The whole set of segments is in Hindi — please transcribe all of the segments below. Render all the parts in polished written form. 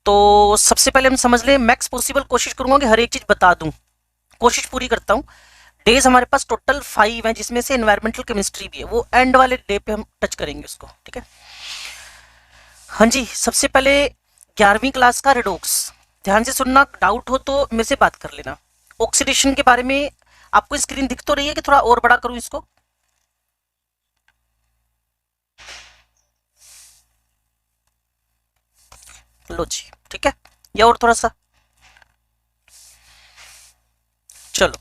तो सबसे पहले हम समझ लें, मैक्स पॉसिबल कोशिश करूंगा कि हर एक चीज बता दूं, कोशिश पूरी करता हूं। डेज हमारे पास टोटल 5 हैं, जिसमें से एनवायरमेंटल केमिस्ट्री भी है, वो एंड वाले डे पे हम टच करेंगे उसको, ठीक है। हाँ जी, सबसे पहले 11वीं क्लास का रेडोक्स, ध्यान से सुनना, डाउट हो तो मेरे से बात कर लेना। ऑक्सीडेशन के बारे में आपको स्क्रीन दिख तो रही है कि थोड़ा और बड़ा करूं इसको? लो जी, ठीक है, या और थोड़ा सा? चलो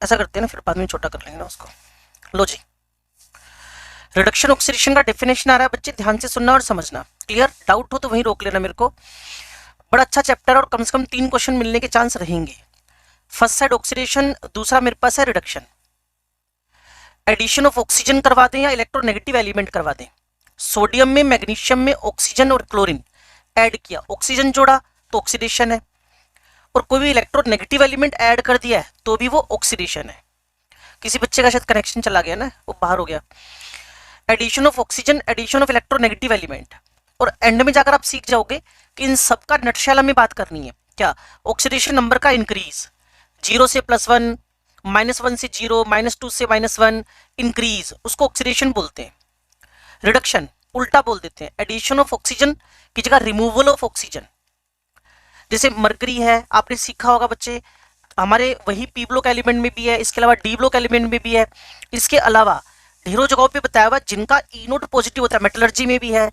ऐसा करते हैं ना, फिर बाद में छोटा कर लेंगे ना उसको। लो जी, रिडक्शन ऑक्सीडेशन का डेफिनेशन आ रहा है बच्चे, ध्यान से सुनना और समझना। क्लियर? डाउट हो तो वहीं रोक लेना मेरे को। बड़ा अच्छा चैप्टर और कम से कम 3 क्वेश्चन मिलने के चांस रहेंगे। फर्स्ट साइड ऑक्सीडेशन, दूसरा मेरे पास है रिडक्शन। एडिशन ऑफ ऑक्सीजन करवा दें या इलेक्ट्रोनेगेटिव एलिमेंट करवा दें। सोडियम में, मैग्नीशियम में ऑक्सीजन और क्लोरीन ऐड किया, ऑक्सीजन जोड़ा तो ऑक्सीडेशन है, और कोई भी इलेक्ट्रोनेगेटिव एलिमेंट ऐड कर दिया है तो भी वो ऑक्सीडेशन है। किसी बच्चे का शायद कनेक्शन चला गया ना, वो बाहर हो गया। Addition of oxygen, addition of electronegative element, और एंड में जाकर आप सीख जाओगे कि इन सबका नटशेल हमें बात करनी है। क्या? ऑक्सीडेशन नंबर का इंक्रीज, 0 से +1, -1 से 0, -2 से -1, इंक्रीज, उसको ऑक्सीडेशन बोलते हैं। रिडक्शन उल्टा बोल देते हैं, एडिशन ऑफ ऑक्सीजन की जगह रिमूवल ऑफ ऑक्सीजन। जैसे मरकरी है, आपने सीखा होगा बच्चे, हमारे वही पी ब्लॉक एलिमेंट में भी है, इसके अलावा डी ब्लॉक एलिमेंट में भी है। इसके अलावा ढेरों जगहों पे बताया हुआ, जिनका ई नोट पॉजिटिव होता है, मेटलर्जी में भी है,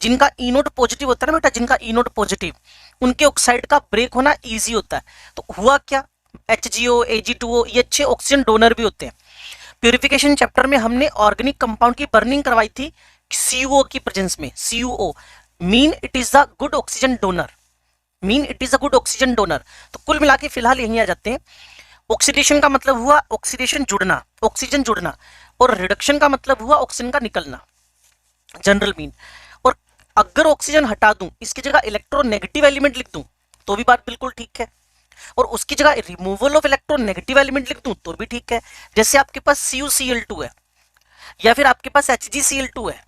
जिनका ई नोट पॉजिटिव होता है ना बेटा, जिनका ई नोट पॉजिटिव, उनके ऑक्साइड का ब्रेक होना ईजी होता है। तो हुआ क्या, HgO, Ag2O ये अच्छे ऑक्सीजन डोनर भी होते हैं। प्यूरिफिकेशन चैप्टर में हमने ऑर्गेनिक कंपाउंड की बर्निंग करवाई थी CuO की प्रेजेंस में। CuO mean it is the good oxygen donor, mean it is a good oxygen donor. तो कुल मिला के फिलहाल यहीं आ जाते हैं। ऑक्सीडेशन का मतलब हुआ ऑक्सीडेशन जुड़ना, ऑक्सीजन जुड़ना, और रिडक्शन का मतलब हुआ ऑक्सीजन का निकलना, जनरल मीन। और अगर ऑक्सीजन हटा दूं, इसकी जगह इलेक्ट्रोनेगेटिव एलिमेंट लिख दूं, तो भी बात बिल्कुल ठीक है, और उसकी जगह रिमूवल ऑफ इलेक्ट्रोनेगेटिव एलिमेंट लिख दूं तो भी ठीक है। जैसे आपके पास CuCl2 है, या फिर आपके पास HgCl2 है,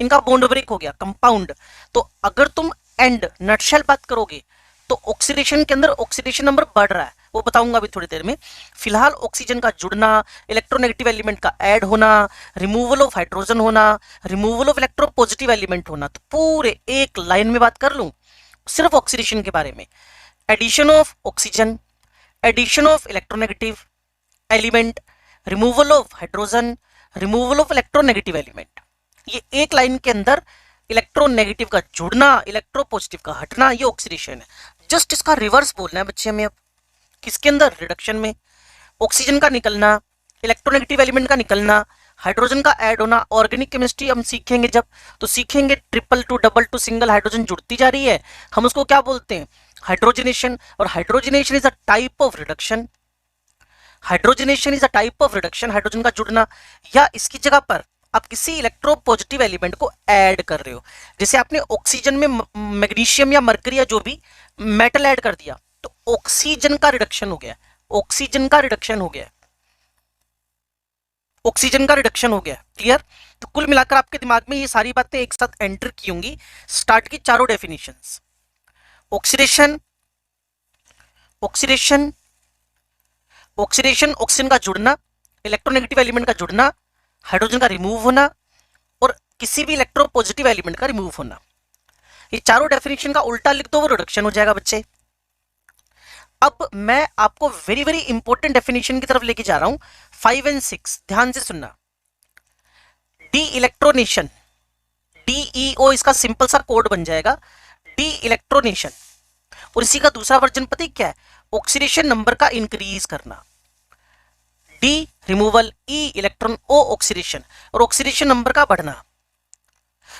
इनका बॉन्ड ब्रेक हो गया, कंपाउंड। तो अगर तुम एंड नटशेल बात करोगे तो ऑक्सीडेशन के अंदर ऑक्सीडेशन नंबर बढ़ रहा है, वो बताऊंगा अभी थोड़ी देर में। फिलहाल ऑक्सीजन का जुड़ना, इलेक्ट्रोनेगेटिव एलिमेंट का ऐड होना, रिमूवल ऑफ हाइड्रोजन होना, रिमूवल ऑफ इलेक्ट्रोपॉजिटिव एलिमेंट होना, तो पूरे एक लाइन में बात कर लूं सिर्फ ऑक्सीडेशन के बारे में। Addition of oxygen, addition of electronegative element, removal of hydrogen, removal of electronegative element, ये एक लाइन के अंदर इलेक्ट्रोनेगेटिव का जुड़ना, इलेक्ट्रोपॉजिटिव का हटना, ये ऑक्सीडेशन है। जस्ट इसका रिवर्स बोलना है बच्चे हमें अब। किसके अंदर? रिडक्शन में। ऑक्सीजन का निकलना, इलेक्ट्रोनेगेटिव एलिमेंट का निकलना, हाइड्रोजन का ऐड होना। ऑर्गेनिक केमिस्ट्री हम सीखेंगे जब, तो सीखेंगे 222, 222 सिंगल हाइड्रोजन जुड़ती जा रही है, हम उसको क्या बोलते हैं? हाइड्रोजनेशन। और hydrogenation is a type of reduction, hydrogenation is a type of reduction, hydrogen का जुड़ना, या इसकी जगह पर आप किसी इलेक्ट्रोपॉजिटिव एलिमेंट को ऐड कर रहे हो। जैसे आपने ऑक्सीजन में मैग्नीशियम या मरकरी या जो भी मेटल ऐड कर दिया, तो ऑक्सीजन का रिडक्शन हो गया, ऑक्सीजन का रिडक्शन हो गया, ऑक्सीजन का रिडक्शन हो गया। क्लियर? तो कुल मिलाकर आपके दिमाग में ये सारी बातें एक साथ एंटर की होंगी। स्टार्ट की चारों definitions, oxidation, oxidation, oxidation, oxygen का जुड़ना, इलेक्ट्रोनेगेटिव एलिमेंट का जुड़ना, हाइड्रोजन का रिमूव होना, और किसी भी इलेक्ट्रोपॉजिटिव एलिमेंट का रिमूव होना। ये चारों डेफिनेशन का उल्टा लिख दो, वो रिडक्शन हो जाएगा बच्चे। अब मैं आपको वेरी वेरी इंपॉर्टेंट डेफिनेशन की तरफ लेके जा रहा हूं, 5 और 6, ध्यान से सुनना। डी इलेक्ट्रोनेशन, DEO इसका सिंपल सा कोड बन जाएगा, डी इलेक्ट्रोनेशन। और इसी का दूसरा वर्जन पता है क्या है? ऑक्सीडेशन नंबर का इंक्रीज करना। डी रिमूवल, ई इलेक्ट्रॉन, ओ ऑक्सीडेशन, और ऑक्सीडेशन नंबर का बढ़ना।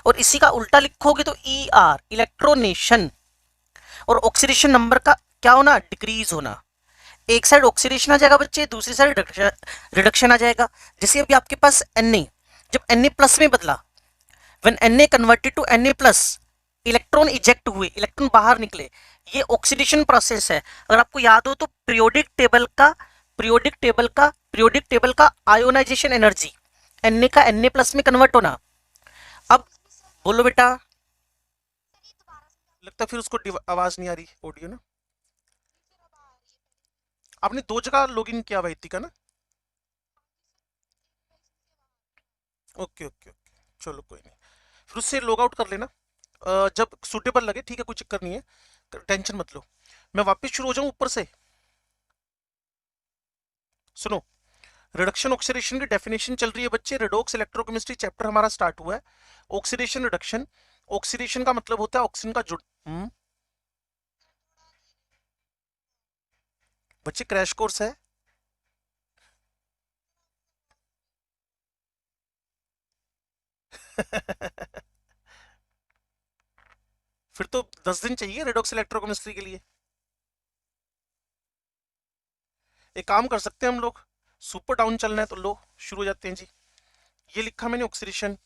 और इसी का उल्टा लिखोगे तो ER इलेक्ट्रोनेशन, और ऑक्सीडेशन नंबर का क्या होना? डिक्रीज होना। एक साइड ऑक्सीडेशन आ जाएगा बच्चे, दूसरी साइड रिडक्शन आ जाएगा। जैसे अभी आपके पास Na, जब Na+ में बदला, when Na converted to Na+, electron eject हुए, इलेक्ट्रॉन बाहर निकले, ये ऑक्सीडेशन प्रोसेस है। अगर आपको याद हो तो पीरियोडिक टेबल का आयोनाइजेशन एनर्जी, Na का Na+ में कन्वर्ट होना। अब बोलो बेटा। लगता है फिर उसको आवाज नहीं आ रही ऑडियो ना। आपने दो जगह लॉगिन किया हुआ इति का ना। ओके ओके ओके, चलो कोई नहीं, फिर उससे लॉग आउट कर लेना जब सूटेबल लगे, ठीक है, कोई चक्कर नहीं है, टेंशन मत लो। मैं वापस शुरू हो जाऊं ऊपर से। सुनो, रिडक्शन ऑक्सीडेशन की डेफिनेशन चल रही है बच्चे, रेडॉक्स इलेक्ट्रोकेमिस्ट्री चैप्टर हमारा स्टार्ट हुआ है। ऑक्सीडेशन रिडक्शन, ऑक्सीडेशन का मतलब होता है ऑक्सीजन का जुड़। बच्चे क्रैश कोर्स है। फिर तो 10 दिन चाहिए रेडॉक्स इलेक्ट्रोकेमिस्ट्री के लिए। एक काम कर सकते हैं हम लोग, सुपर डाउन चलना है तो लो शुरू हो जाते हैं जी। ये लिखा मैंने ऑक्सीडेशन।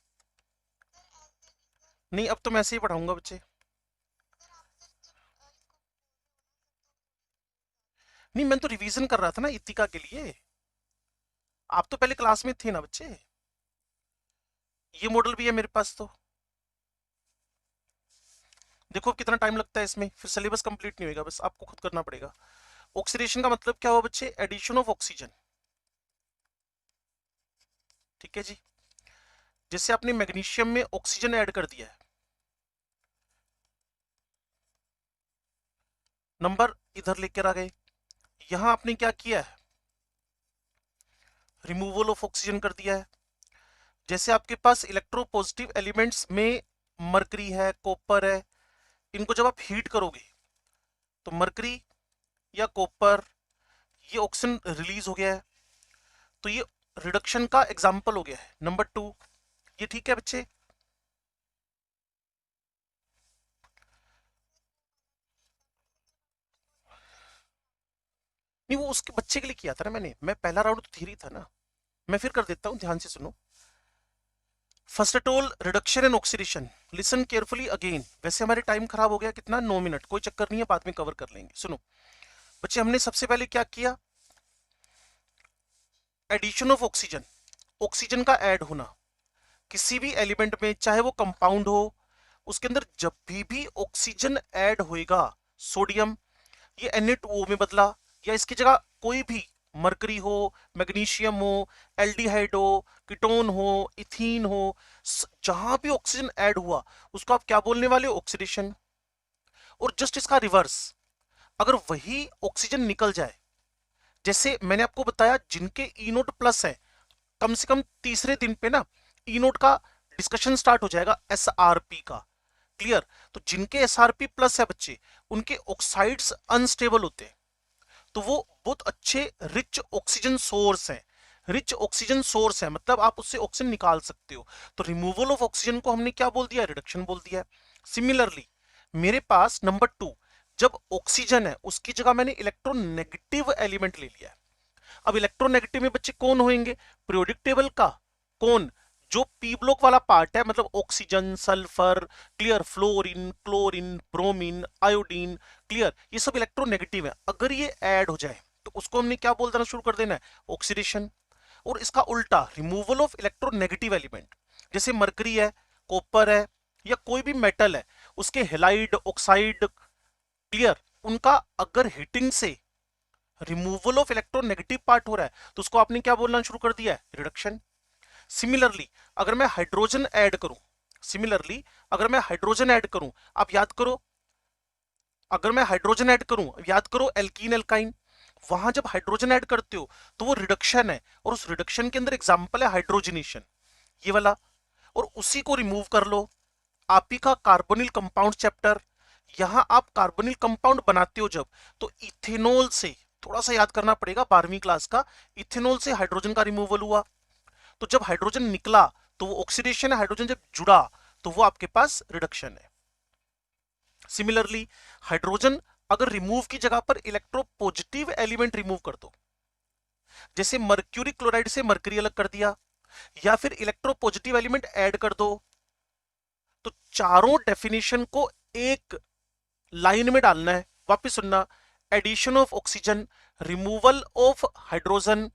नहीं, अब तो मैं ऐसे ही पढ़ाऊंगा बच्चे। नहीं, मैं तो रिवीजन कर रहा था ना इतिका के लिए। आप तो पहले क्लास में थे ना बच्चे। ये मॉडल भी है मेरे पास तो। देखो कितना टाइम लगता है इसमें, फिर सिलेबस कंप्लीट नहीं होगा, बस आपको खुद करना पड़ेगा। ऑक्सीडेशन का मतलब क्या हुआ बच्चे? Addition of oxygen. ठीक है जी, जैसे आपने मैग्नीशियम में ऑक्सीजन ऐड कर दिया है, नंबर इधर लेकर आ गए, यहां आपने क्या किया है? रिमूवल ऑफ ऑक्सीजन कर दिया है। जैसे आपके पास इलेक्ट्रोपॉजिटिव एलिमेंट्स में मरकरी है, कॉपर है, इनको जब आप हीट करोगे तो मरकरी या कॉपर, ये ऑक्सीजन रिलीज हो गया है, तो ये रिडक्शन का एग्जाम्पल हो गया है नंबर 2। ये ठीक है बच्चे? नहीं, वो उसके बच्चे के लिए किया था ना मैंने, मैं पहला राउंड तो थ्योरी था ना। मैं फिर कर देता हूं, ध्यान से सुनो। First at all reduction and oxidation, listen carefully again. वैसे हमारे टाइम खराब हो गया कितना, 9 मिनट, कोई चक्कर नहीं है, बाद में कवर कर लेंगे। सुनो बच्चे, हमने सबसे पहले क्या किया? एडिशन ऑफ ऑक्सीजन, ऑक्सीजन का ऐड होना किसी भी एलिमेंट में, चाहे वो कंपाउंड हो, उसके अंदर जब भी ऑक्सीजन ऐड होएगा, सोडियम ये Na2O में बदला, या इसकी जगह कोई भी मरकरी हो, मैग्नीशियम हो, एल्डिहाइड हो, कीटोन हो, इथीन हो, जहां भी ऑक्सीजन ऐड हुआ उसको आप क्या बोलने वाले हो? ऑक्सीडेशन। और जस्ट इसका रिवर्स, अगर वही ऑक्सीजन निकल जाए, जैसे मैंने आपको बताया जिनके ई नोट प्लस है, कम से कम तीसरे दिन पे ना ई नोट का डिस्कशन स्टार्ट हो जाएगा एसआरपी का। क्लियर? तो जिनके एसआरपी प्लस है बच्चे, उनके ऑक्साइड्स अनस्टेबल होते हैं, तो वो बहुत अच्छे रिच ऑक्सीजन सोर्स हैं। रिच ऑक्सीजन सोर्स है मतलब आप उससे ऑक्सीजन निकाल सकते हो। तो रिमूवल ऑफ ऑक्सीजन को हमने क्या बोल दिया? रिडक्शन बोल दिया। सिमिलरली मेरे पास नंबर 2, जब ऑक्सीजन है उसकी जगह मैंने इलेक्ट्रोनेगेटिव एलिमेंट ले लिया है। अब इलेक्ट्रोनेगेटिव में बच्चे कौन होंगे? पीरियोडिक टेबल का कौन? जो पी ब्लॉक वाला पार्ट है, मतलब oxygen, sulphur, clear, fluorine, chlorine, bromine, iodine, clear, ये सब इलेक्ट्रोनेगेटिव है। अगर ये ऐड हो जाए तो उसको हमने क्या बोल देना शुरू कर देना है? ऑक्सीडेशन। और इसका उल्टा रिमूवल ऑफ इलेक्ट्रोनेगेटिव एलिमेंट, जैसे मरकरी है, कॉपर है, या कोई भी मेटल है, उसके हेलाइड, ऑक्साइड, क्लियर, उनका अगर हीटिंग से रिमूवल ऑफ इलेक्ट्रोनेगेटिव पार्ट हो रहा है तो उसको आपने क्या बोलना शुरू कर दिया है? रिडक्शन। सिमिलरली अगर मैं हाइड्रोजन ऐड करूं, सिमिलरली अगर मैं हाइड्रोजन ऐड करूं, आप याद करो, अगर मैं हाइड्रोजन ऐड करूं, याद करो एल्कीन एल्काइन, वहां जब हाइड्रोजन ऐड करते हो तो वो रिडक्शन है, और उस रिडक्शन के अंदर एग्जांपल है हाइड्रोजनेशन, ये वाला। और उसी को रिमूव कर लो, आप ही का कार्बोनिल कंपाउंड चैप्टर, यहां आप कार्बोनिल कंपाउंड बनाते हो जब, तो इथेनॉल से, थोड़ा सा याद करना पड़ेगा 12वीं क्लास का, इथेनॉल से हाइड्रोजन का रिमूवल हुआ, तो जब हाइड्रोजन निकला तो वो ऑक्सीडेशन है, हाइड्रोजन जब जुड़ा तो वो आपके पास रिडक्शन है। सिमिलरली हाइड्रोजन अगर रिमूव की जगह पर इलेक्ट्रोपॉजिटिव एलिमेंट रिमूव कर दो, जैसे मर्क्यूरी क्लोराइड से मर्करी अलग कर दिया, या फिर इलेक्ट्रोपॉजिटिव एलिमेंट ऐड कर दो, तो चारों डेफिनेशन को एक लाइन में डालना है। वापस सुनना, addition of oxygen, removal of hydrogen,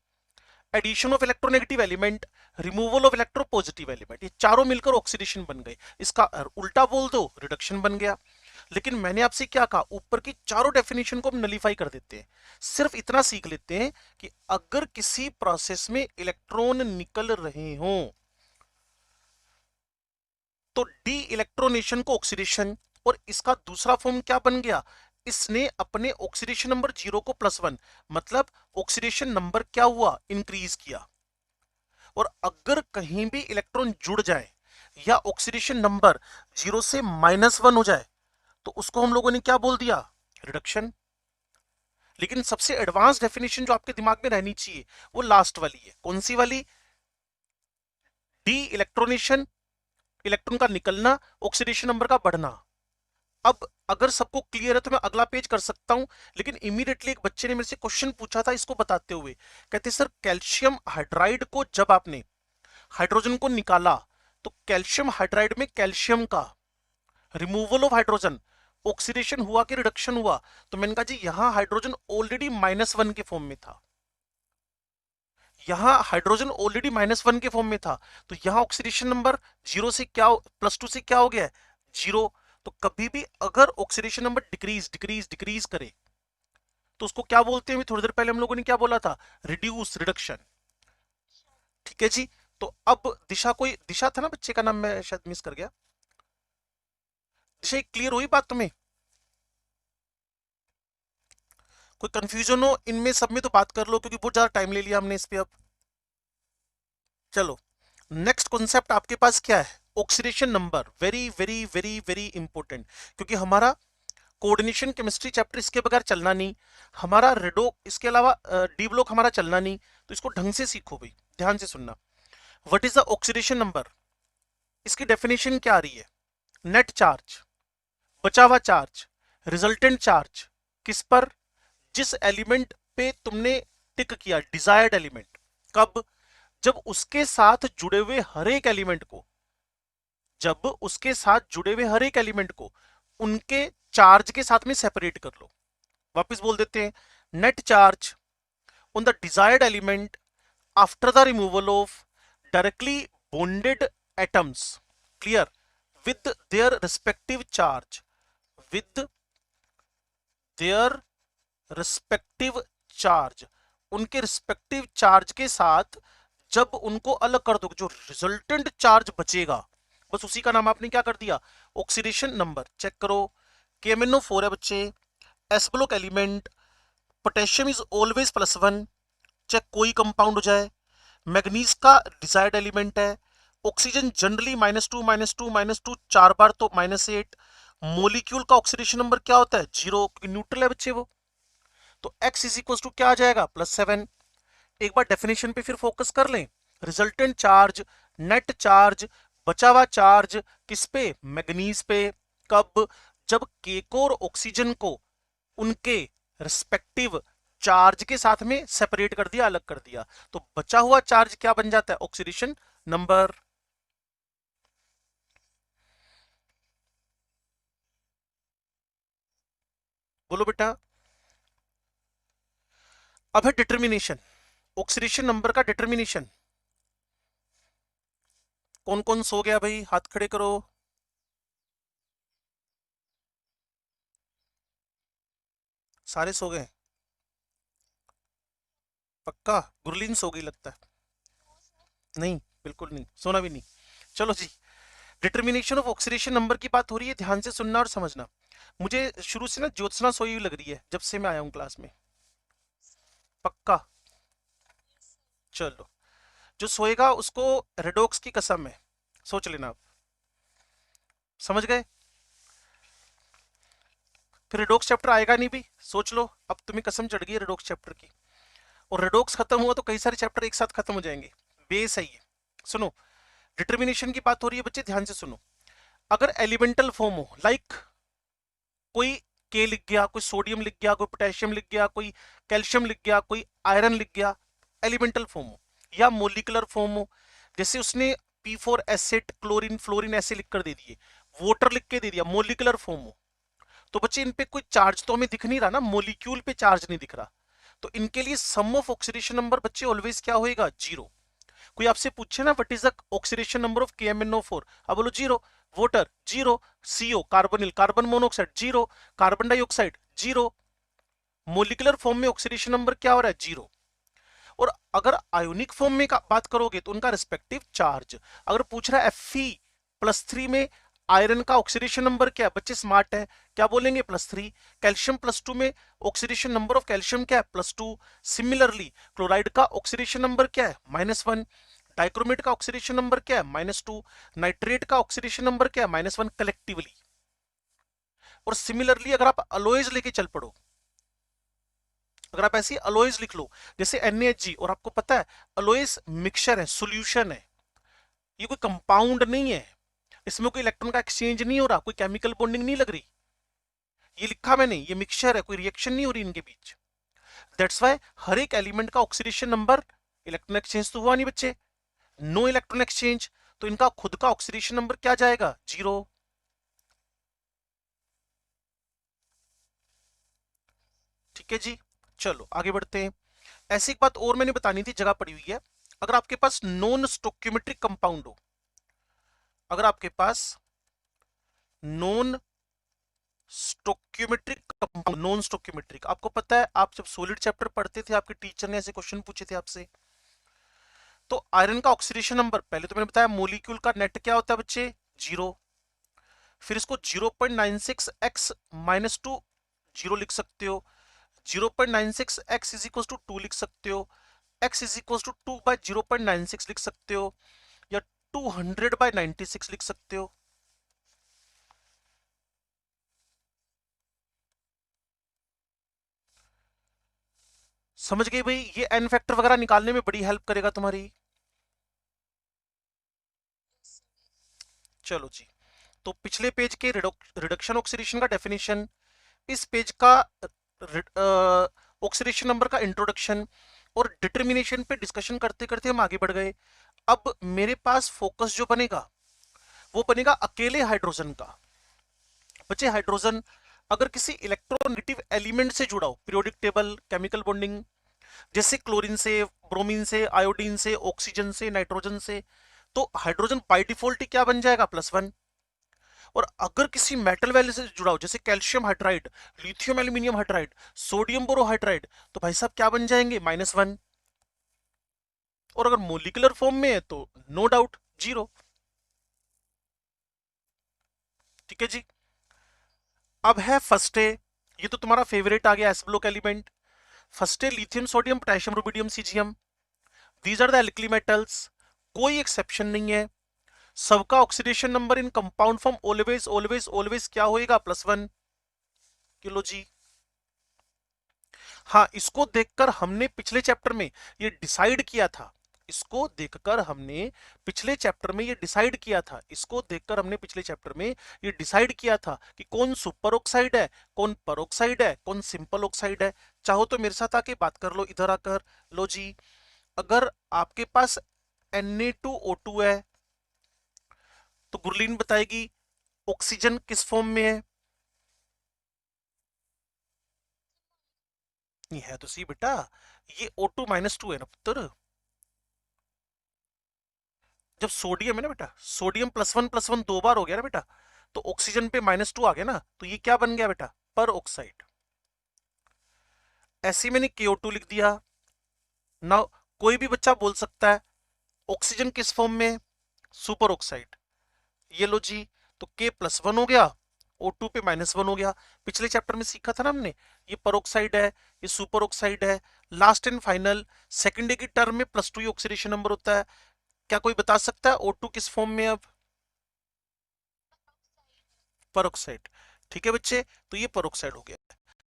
addition of electronegative element, removal of electropositive element, ये चारों मिलकर ऑक्सीडेशन बन गए। इसका उल्टा बोल दो, रिडक्शन बन गया। लेकिन मैंने आपसे क्या कहा, ऊपर की चारों डेफिनेशन को हम नलीफाई कर देते हैं। सिर्फ इतना सीख लेते हैं कि अगर किसी प्रोसेस में इलेक्ट्रॉन निकल रहे हों तो डी इलेक्ट्रोनेशन को ऑक्सीडेशन, और इसका दूसरा फॉर्म क्या बन गया, इसने अपने ऑक्सीडेशन नंबर 0 को +1, मतलब ऑक्सीडेशन नंबर क्या हुआ, इंक्रीज किया। और अगर कहीं भी इलेक्ट्रॉन जुड़ जाए या ऑक्सीडेशन नंबर 0 से -1 हो जाए तो उसको हम लोगों ने क्या बोल दिया, रिडक्शन। लेकिन सबसे एडवांस डेफिनेशन जो आपके दिमाग में रहनी चाहिए वो लास्ट वाली है। कौन सी वाली, डी इलेक्ट्रोनेशन, इलेक्ट्रॉन का निकलना, ऑक्सीडेशन नंबर का बढ़ना। अब अगर सबको क्लियर है तो मैं अगला पेज कर सकता हूं, लेकिन इमीडिएटली एक बच्चे ने मेरे से क्वेश्चन पूछा था इसको बताते हुए, कहते सर कैल्शियम हाइड्राइड को जब आपने हाइड्रोजन को निकाला तो कैल्शियम हाइड्राइड में कैल्शियम का रिमूवल ऑफ हाइड्रोजन, ऑक्सीडेशन हुआ कि रिडक्शन हुआ। तो मैंने कहा जी यहां हाइड्रोजन ऑलरेडी -1 के फॉर्म में था, यहां हाइड्रोजन ऑलरेडी -1 के फॉर्म में था, तो यहां ऑक्सीडेशन नंबर 0 से क्या, +2 से क्या हो गया है, 0। तो कभी भी अगर oxidation number decrease decrease decrease करे तो उसको क्या बोलते हैं, थोड़ी देर पहले हम लोगों ने क्या बोला था, रिड्यूस, रिडक्शन। ठीक है जी। तो अब दिशा, कोई दिशा था ना बच्चे का नाम, मैं शायद मिस कर गया। दिशा क्लियर हुई बात तुम्हें, कोई कंफ्यूजन हो इनमें सब में तो बात कर लो, क्योंकि बहुत ज्यादा टाइम ले लिया हमने इस पे अब। चलो नेक्स्ट कॉन्सेप्ट आपके पास क्या है, oxidation number, very very very very important, क्योंकि हमारा कोऑर्डिनेशन केमिस्ट्री चैप्टर इसके बगैर चलना नहीं, हमारा रेडो इसके अलावा डी ब्लॉक हमारा चलना नहीं, तो इसको ढंग से सीखो भाई, ध्यान से सुनना। What is the oxidation number, इसकी डेफिनेशन क्या आ रही है, नेट चार्ज, बचा हुआ चार्ज, रिजल्टेंट चार्ज, किस पर, जिस एलिमेंट पे तुमने टिक किया, डिजायर्ड एलिमेंट, कब, जब उसके साथ जुड़े हुए हर एक एलिमेंट को, जब उसके साथ जुड़े हुए हर एक एलिमेंट को उनके चार्ज के साथ में सेपरेट कर लो। वापस बोल देते हैं, net charge on the desired element after the removal of directly bonded atoms, clear, with their respective charge, with their respective charge, उनके रिस्पेक्टिव चार्ज के साथ जब उनको अलग कर दो, जो रिजल्टेंट चार्ज बचेगा बस उसी का नाम आपने क्या कर दिया, ऑक्सीडेशन नंबर। चेक करो, KMnO4 है बच्चे, S block element, potassium is always +1, चाहे कोई कंपाउंड हो जाए, मैग्नीज का डिजायर्ड एलिमेंट है, ऑक्सीजन जनरली -2 -2 -2 4 बार तो -8, मोलिक्यूल का ऑक्सीडेशन नंबर क्या होता है, 0, न्यूट्रल है बच्चे वो, तो x इज इक्वल टू क्या आ जाएगा, +7। एक बार डेफिनेशन पे फिर फोकस कर लें, रिजल्टेंट चार्ज, नेट चार्ज, बचा हुआ चार्ज किस पे, मैग्नीज पे, कब, जब के को और ऑक्सीजन को उनके रिस्पेक्टिव चार्ज के साथ में सेपरेट कर दिया, अलग कर दिया, तो बचा हुआ चार्ज क्या बन जाता है, ऑक्सीडेशन नंबर। बोलो बेटा। अब है डिटर्मिनेशन, ऑक्सीडेशन नंबर का डिटर्मिनेशन। कौन कौन सो गया भाई, हाथ खड़े करो। सारे सो गए, पक्का, गुरलीन सो गई लगता है, नहीं बिल्कुल नहीं, सोना भी नहीं। चलो जी, डिटर्मिनेशन ऑफ ऑक्सीडेशन नंबर की बात हो रही है, ध्यान से सुनना और समझना। मुझे शुरू से ना ज्योत्सना सोई हुई लग रही है जब से मैं आया हूं क्लास में, पक्का। चलो, जो सोएगा उसको रेडोक्स की कसम है, सोच लेना आप, समझ गए। फिर रेडोक्स चैप्टर आएगा नहीं भी, सोच लो, अब तुम्हें कसम चढ़ गई है रेडोक्स चैप्टर की, और रेडोक्स खत्म हुआ तो कई सारे चैप्टर एक साथ खत्म हो जाएंगे, बेस है ये। सुनो, डिटर्मिनेशन की बात हो रही है बच्चे, ध्यान से सुनो। अगर एलिमेंटल फॉर्म हो, लाइक कोई के लिख गया, कोई सोडियम लिख गया, कोई पोटेशियम लिख गया, कोई कैल्शियम लिख गया, कोई आयरन लिख गया, एलिमेंटल फॉर्म हो, या मोलिकुलर फॉर्म हो, जैसे उसने P4 एसिड, क्लोरीन, फ्लोरीन ऐसे लिख कर दे दिए, वाटर लिख के दे दिया, मोलिकुलर फॉर्म हो, तो बच्चे इन पे कोई चार्ज तो हमें दिख नहीं रहा ना, मोलिक्यूल पे चार्ज नहीं दिख रहा, तो इनके लिए सम ऑफ ऑक्सीडेशन नंबर बच्चे ऑलवेज क्या होएगा, 0। कोई आपसे पूछे ना what is the oxidation number of KMnO4, अब बोलो 0, water 0, CO carbonyl carbon monoxide 0, carbon dioxide 0। Molecular form में ऑक्सीडेशन नंबर क्या हो रहा है 0। और अगर आयोनिक फॉर्म में बात करोगे तो उनका रिस्पेक्टिव चार्ज, अगर पूछ रहा है Fe+3 में आयरन का ऑक्सीडेशन नंबर क्या है, बच्चे स्मार्ट है, क्या बोलेंगे +3। कैल्शियम +2 में ऑक्सीडेशन नंबर ऑफ कैल्शियम क्या है +2। सिमिलरली क्लोराइड का ऑक्सीडेशन नंबर क्या है -1। डाइक्रोमेट का ऑक्सीडेशन नंबर क्या है -2। नाइट्रेट का ऑक्सीडेशन नंबर क्या है -1 कलेक्टिवली। और सिमिलरली अगर आप अलोइज लेके चल पड़ो, अगर आप ऐसी अलोइज लिख लो जैसे NaHg, और आपको पता है अलोइज मिक्सचर है, सॉल्यूशन है, ये कोई कंपाउंड नहीं है, इसमें कोई इलेक्ट्रॉन का एक्सचेंज नहीं हो रहा, कोई केमिकल बॉन्डिंग नहीं लग रही, ये लिखा मैंने, ये मिक्सचर है, कोई रिएक्शन नहीं हो रही इनके बीच। दैट्स वाई हर एक एलिमेंट का ऑक्सीडेशन नंबर, इलेक्ट्रॉन एक्सचेंज तो हुआ नहीं बच्चे, नो इलेक्ट्रॉन एक्सचेंज, तो इनका खुद का ऑक्सीडेशन नंबर क्या जाएगा 0। ठीक है जी, चलो आगे बढ़ते हैं। ऐसी एक बात और मैंने बतानी थी, जगह पड़ी हुई है। अगर आपके पास नॉन स्टोक्योमेट्रिक कंपाउंड हो, अगर आपके पास non stoichiometric compound, non stoichiometric, आपको पता है आप जब सॉलिड चैप्टर पढ़ते थे आपके टीचर ने ऐसे क्वेश्चन पूछे थे आपसे, तो आयरन का ऑक्सीडेशन नंबर पहले तो मैंने बताया मॉलिक्यूल का नेट क्या होता है बच्चे 0, फिर इसको 0.96x -2 0 लिख सकते हो, 0.96x इज इक्वल टू 2 लिख सकते हो, x is equal to 2 by 0.96 लिख सकते हो, या 200/96 लिख सकते हो। समझ गए भाई, ये एन फैक्टर वगैरह निकालने में बड़ी हेल्प करेगा तुम्हारी। चलो जी, तो पिछले पेज के रिडक्शन ऑक्सीडेशन का डेफिनेशन, इस पेज का ऑक्सीडेशन नंबर का इंट्रोडक्शन और डिटर्मिनेशन पे डिस्कशन करते करते हम आगे बढ़ गए। अब मेरे पास फोकस जो बनेगा वो बनेगा अकेले हाइड्रोजन का। बच्चे हाइड्रोजन अगर किसी इलेक्ट्रोनेगेटिव एलिमेंट से जुड़ा हो, पीरियोडिक टेबल, केमिकल बॉन्डिंग, जैसे क्लोरीन से, ब्रोमीन से, आयोडीन से, ऑक्सीजन से, नाइट्रोजन से, तो हाइड्रोजन बाय डिफॉल्ट क्या बन जाएगा +1। और अगर किसी मेटल वैल्यू से जुड़ा हो, जैसे calcium hydride, lithium aluminium hydride, sodium borohydride, तो भाई साहब क्या बन जाएंगे -1। और अगर मोलिकुलर फॉर्म में है तो नो डाउट 0। ठीक है जी, अब है फर्स्ट डे, ये तो तुम्हारा फेवरेट आ गया S block element. First day lithium, sodium, potassium, rubidium, caesium, these are the alkali metals, कोई एक्सेप्शन नहीं है, सबका oxidation number in compound form always always always क्या होएगा +1 किलो जी। हाँ, इसको देखकर हमने पिछले चैप्टर में ये डिसाइड किया था, इसको देखकर हमने पिछले चैप्टर में ये डिसाइड किया था, इसको देखकर हमने पिछले चैप्टर में ये डिसाइड किया था कि कौन सुपर ऑक्साइड है, कौन परऑक्साइड है, कौन सिंपल ऑक्साइड है। चाहो तो मेरे साथ आके बात कर लो, इधर आकर लो जी। अगर आपके पास Na2O2 है तो गुरलीन बताएगी ऑक्सीजन किस फॉर्म में है। ये है तो सी बेटा, ये O2-2 है ना पुत्र। जब सोडियम है ना बेटा, सोडियम +1 2 बार हो गया ना बेटा, तो ऑक्सीजन पे -2 आ गया ना, तो ये क्या बन गया बेटा पर ऑक्साइड। ऐसे मैंने KO2 लिख दिया ना। कोई भी बच्चा बोल सकता है ऑक्सीजन किस फॉर्म में, सुपर ऑक्साइड, ये लो जी। तो K+1 हो गया, O2 पे -1 हो गया। पिछले चैप्टर में सीखा था ना हमने, ये परऑक्साइड है, ये सुपर ऑक्साइड है। लास्ट एंड फाइनल सेकेंड की टर्म में +2 ऑक्सीडेशन नंबर होता है। क्या कोई बता सकता है O2 किस फॉर्म में अब, परऑक्साइड। ठीक है बच्चे, तो ये परऑक्साइड हो गया।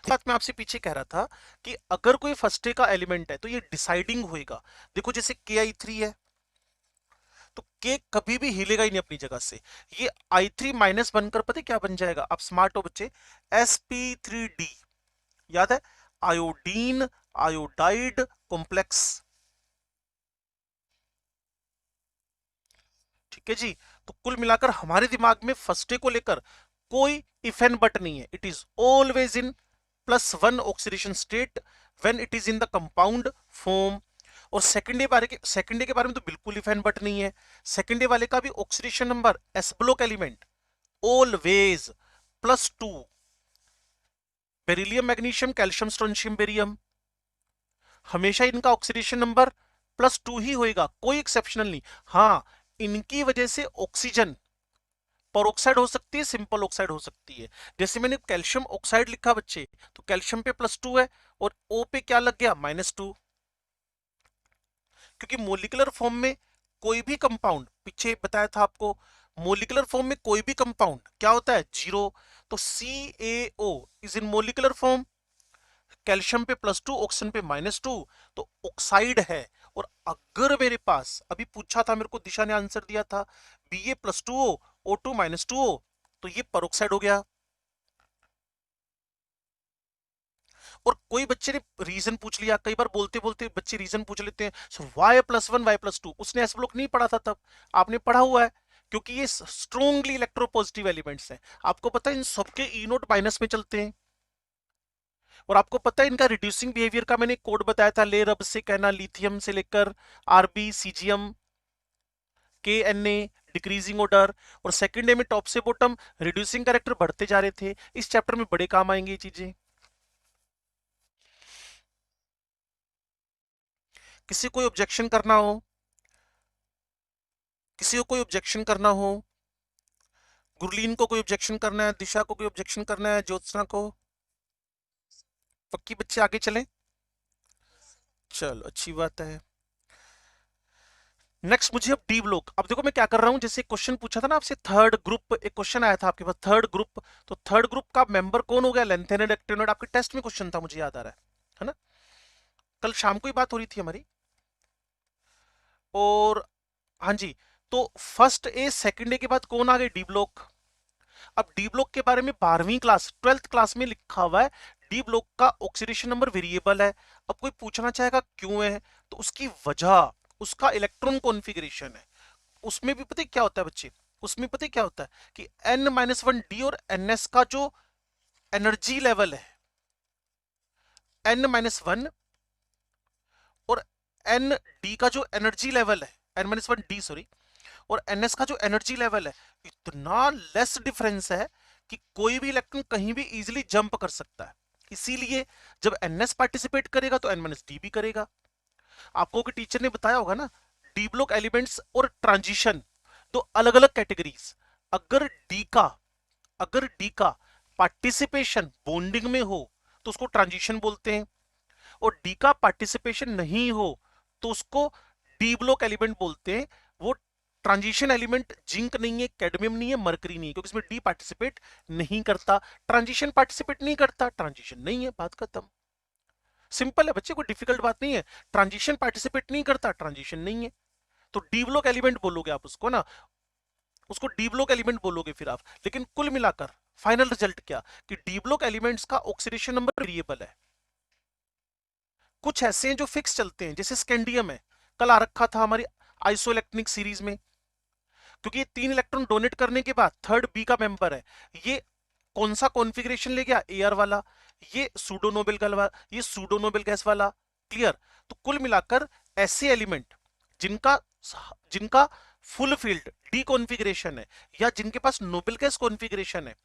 बात मैं आपसे पीछे कह रहा था कि अगर कोई फर्स्ट डे का एलिमेंट है तो ये डिसाइडिंग होएगा। देखो जैसे Ki3 है तो K कभी भी हिलेगा ही नहीं अपनी जगह से, ये I3- बनकर पता है क्या बन जाएगा, आप स्मार्ट हो बच्चे, sp3d, याद है, आयोडीन आयोडाइड कॉम्प्लेक्स। ठीक है जी, तो कुल मिलाकर हमारे दिमाग में फर्स्ट डे को लेकर कोई इफ एंड बट नहीं है, it is always in +1 oxidation state when it is in the compound form. और सेकेंड डे के बारे में तो बिल्कुल इफ एंड बट नहीं है। सेकेंड डे वाले का भी oxidation number S block element always +2। Beryllium, magnesium, calcium, strontium, barium, हमेशा इनका ऑक्सीडेशन नंबर +2 ही होएगा, कोई एक्सेप्शनल नहीं। हाँ, इनकी वजह से ऑक्सीजन परऑक्साइड हो सकती है, सिंपल ऑक्साइड हो सकती है। जैसे मैंने कैल्शियम ऑक्साइड लिखा बच्चे, तो कैल्शियम पे +2 है और O पे क्या लग गया, -2। क्योंकि मोलिकुलर फॉर्म में कोई भी कंपाउंड, पीछे बताया था आपको, मोलिकुलर फॉर्म में कोई भी कंपाउंड क्या होता है, 0। तो CaO is in molecular form, calcium पे +2, ऑक्सीजन पे -2, तो ऑक्साइड है। और अगर मेरे पास अभी पूछा था, मेरे को दिशा ने आंसर दिया था Ba+2O, O2 -2O, तो ये परऑक्साइड हो गया। और कोई बच्चे ने रीजन पूछ लिया, कई बार बोलते बोलते बच्चे रीजन पूछ लेते हैं, सर Y+1 Y+2, उसने ऐसे ब्लॉक नहीं पढ़ा था, तब आपने पढ़ा हुआ है, क्योंकि ये स्ट्रोंगली इलेक्ट्रोपॉजिटिव एलिमेंट्स हैं। आपको पता है इन सबके ई नोट माइनस में चलते हैं। और आपको पता है इनका रिड्यूसिंग बिहेवियर का मैंने कोड बताया था, ले रब से कहना, लिथियम से लेकर R B, caesium, KNa, decreasing order. और सेकंड डे में टॉप से बॉटम रिड्यूसिंग कैरेक्टर बढ़ते जा रहे थे। इस चैप्टर में बड़े काम आएंगे ये चीजें। किसी कोई ऑब्जेक्शन करना हो, किसी को कोई ऑब्जेक्शन करना हो, गुरलीन को कोई ऑब्जेक्शन करना है, दिशा को कोई ऑब्जेक्शन करना है, ज्योत्सना को, पक्की बच्चे आगे चलें। चलो अच्छी बात है। नेक्स्ट मुझे अब डी ब्लॉक। अब देखो मैं क्या कर रहा हूं, जैसे क्वेश्चन पूछा था ना आपसे, थर्ड ग्रुप, एक क्वेश्चन आया था आपके पास थर्ड ग्रुप, तो थर्ड ग्रुप का मेंबर कौन हो गया, लेंथेनोइड, एक्टिनोइड। आपके टेस्ट में क्वेश्चन था, मुझे याद आ रहा है ना, कल शाम को ही बात हो रही थी हमारी। और हाँ जी, तो फर्स्ट ए सेकंड ए के बाद कौन आ गए, डी ब्लॉक। अब डी ब्लॉक के बारे में 12वीं क्लास 12th क्लास में लिखा हुआ है, डी ब्लॉक का ऑक्सीडेशन नंबर वेरिएबल है। अब कोई पूछना चाहेगा क्यों है, तो उसकी वजह उसका इलेक्ट्रॉन कॉन्फ़िगरेशन है। उसमें भी पता है क्या होता है बच्चे, उसमें पता है क्या होता है कि n-1 डी और ns का जो एनर्जी लेवल है, n-1 और n डी का जो एनर्जी लेवल है, n-1 डी सॉरी, और ns का जो एनर्जी लेवल है, इतना लेस डिफरेंस है कि कोई भी इलेक्ट्रॉन कहीं भी इजीली जंप कर सकता है। इसीलिए जब ns पार्टिसिपेट करेगा तो n-d भी करेगा। आपको कि टीचर ने बताया होगा ना, डी ब्लॉक एलिमेंट्स और ट्रांजिशन दो अलग अलग कैटेगरीज। अगर डी का पार्टिसिपेशन बॉन्डिंग में हो तो उसको ट्रांजिशन बोलते हैं, और डी का पार्टिसिपेशन नहीं हो तो उसको डी ब्लॉक एलिमेंट बोलते हैं। वो ट्रांजिशन एलिमेंट जिंक नहीं है, कैडमियम नहीं है, मरकरी नहीं है, क्योंकि इसमें डी पार्टिसिपेट नहीं करता। ट्रांजिशन पार्टिसिपेट नहीं करता, ट्रांजिशन नहीं है, बात खत्म। सिंपल है बच्चे, कोई डिफिकल्ट बात नहीं है। ट्रांजिशन पार्टिसिपेट नहीं करता, ट्रांजिशन नहीं है, तो डी ब्लॉक एलिमेंट बोलोगे आप उसको ना, उसको डी ब्लॉक एलिमेंट बोलोगे फिर आप। लेकिन कुल मिलाकर फाइनल रिजल्ट क्या, कि डी ब्लॉक एलिमेंट्स का ऑक्सीडेशन नंबर वेरिएबल है। कुछ ऐसे हैं जो फिक्स चलते हैं, जैसे स्कैंडियम है, कल आ रखा था हमारी आइसोइलेक्ट्रॉनिक सीरीज में, क्योंकि ये 3 इलेक्ट्रॉन डोनेट करने के बाद थर्ड बी का मेंबर है। ये कौन सा कॉन्फ़िगरेशन ले गया, एआर वाला, ये सूडो नोबेल गैस वाला, ये सूडो नोबेल गैस वाला। क्लियर। तो कुल मिलाकर ऐसे एलिमेंट जिनका जिनका फुल फील्ड डी कॉन्फ़िगरेशन है, या जिनके पास नोबेल गैस कॉन्फ़िगरेशन है,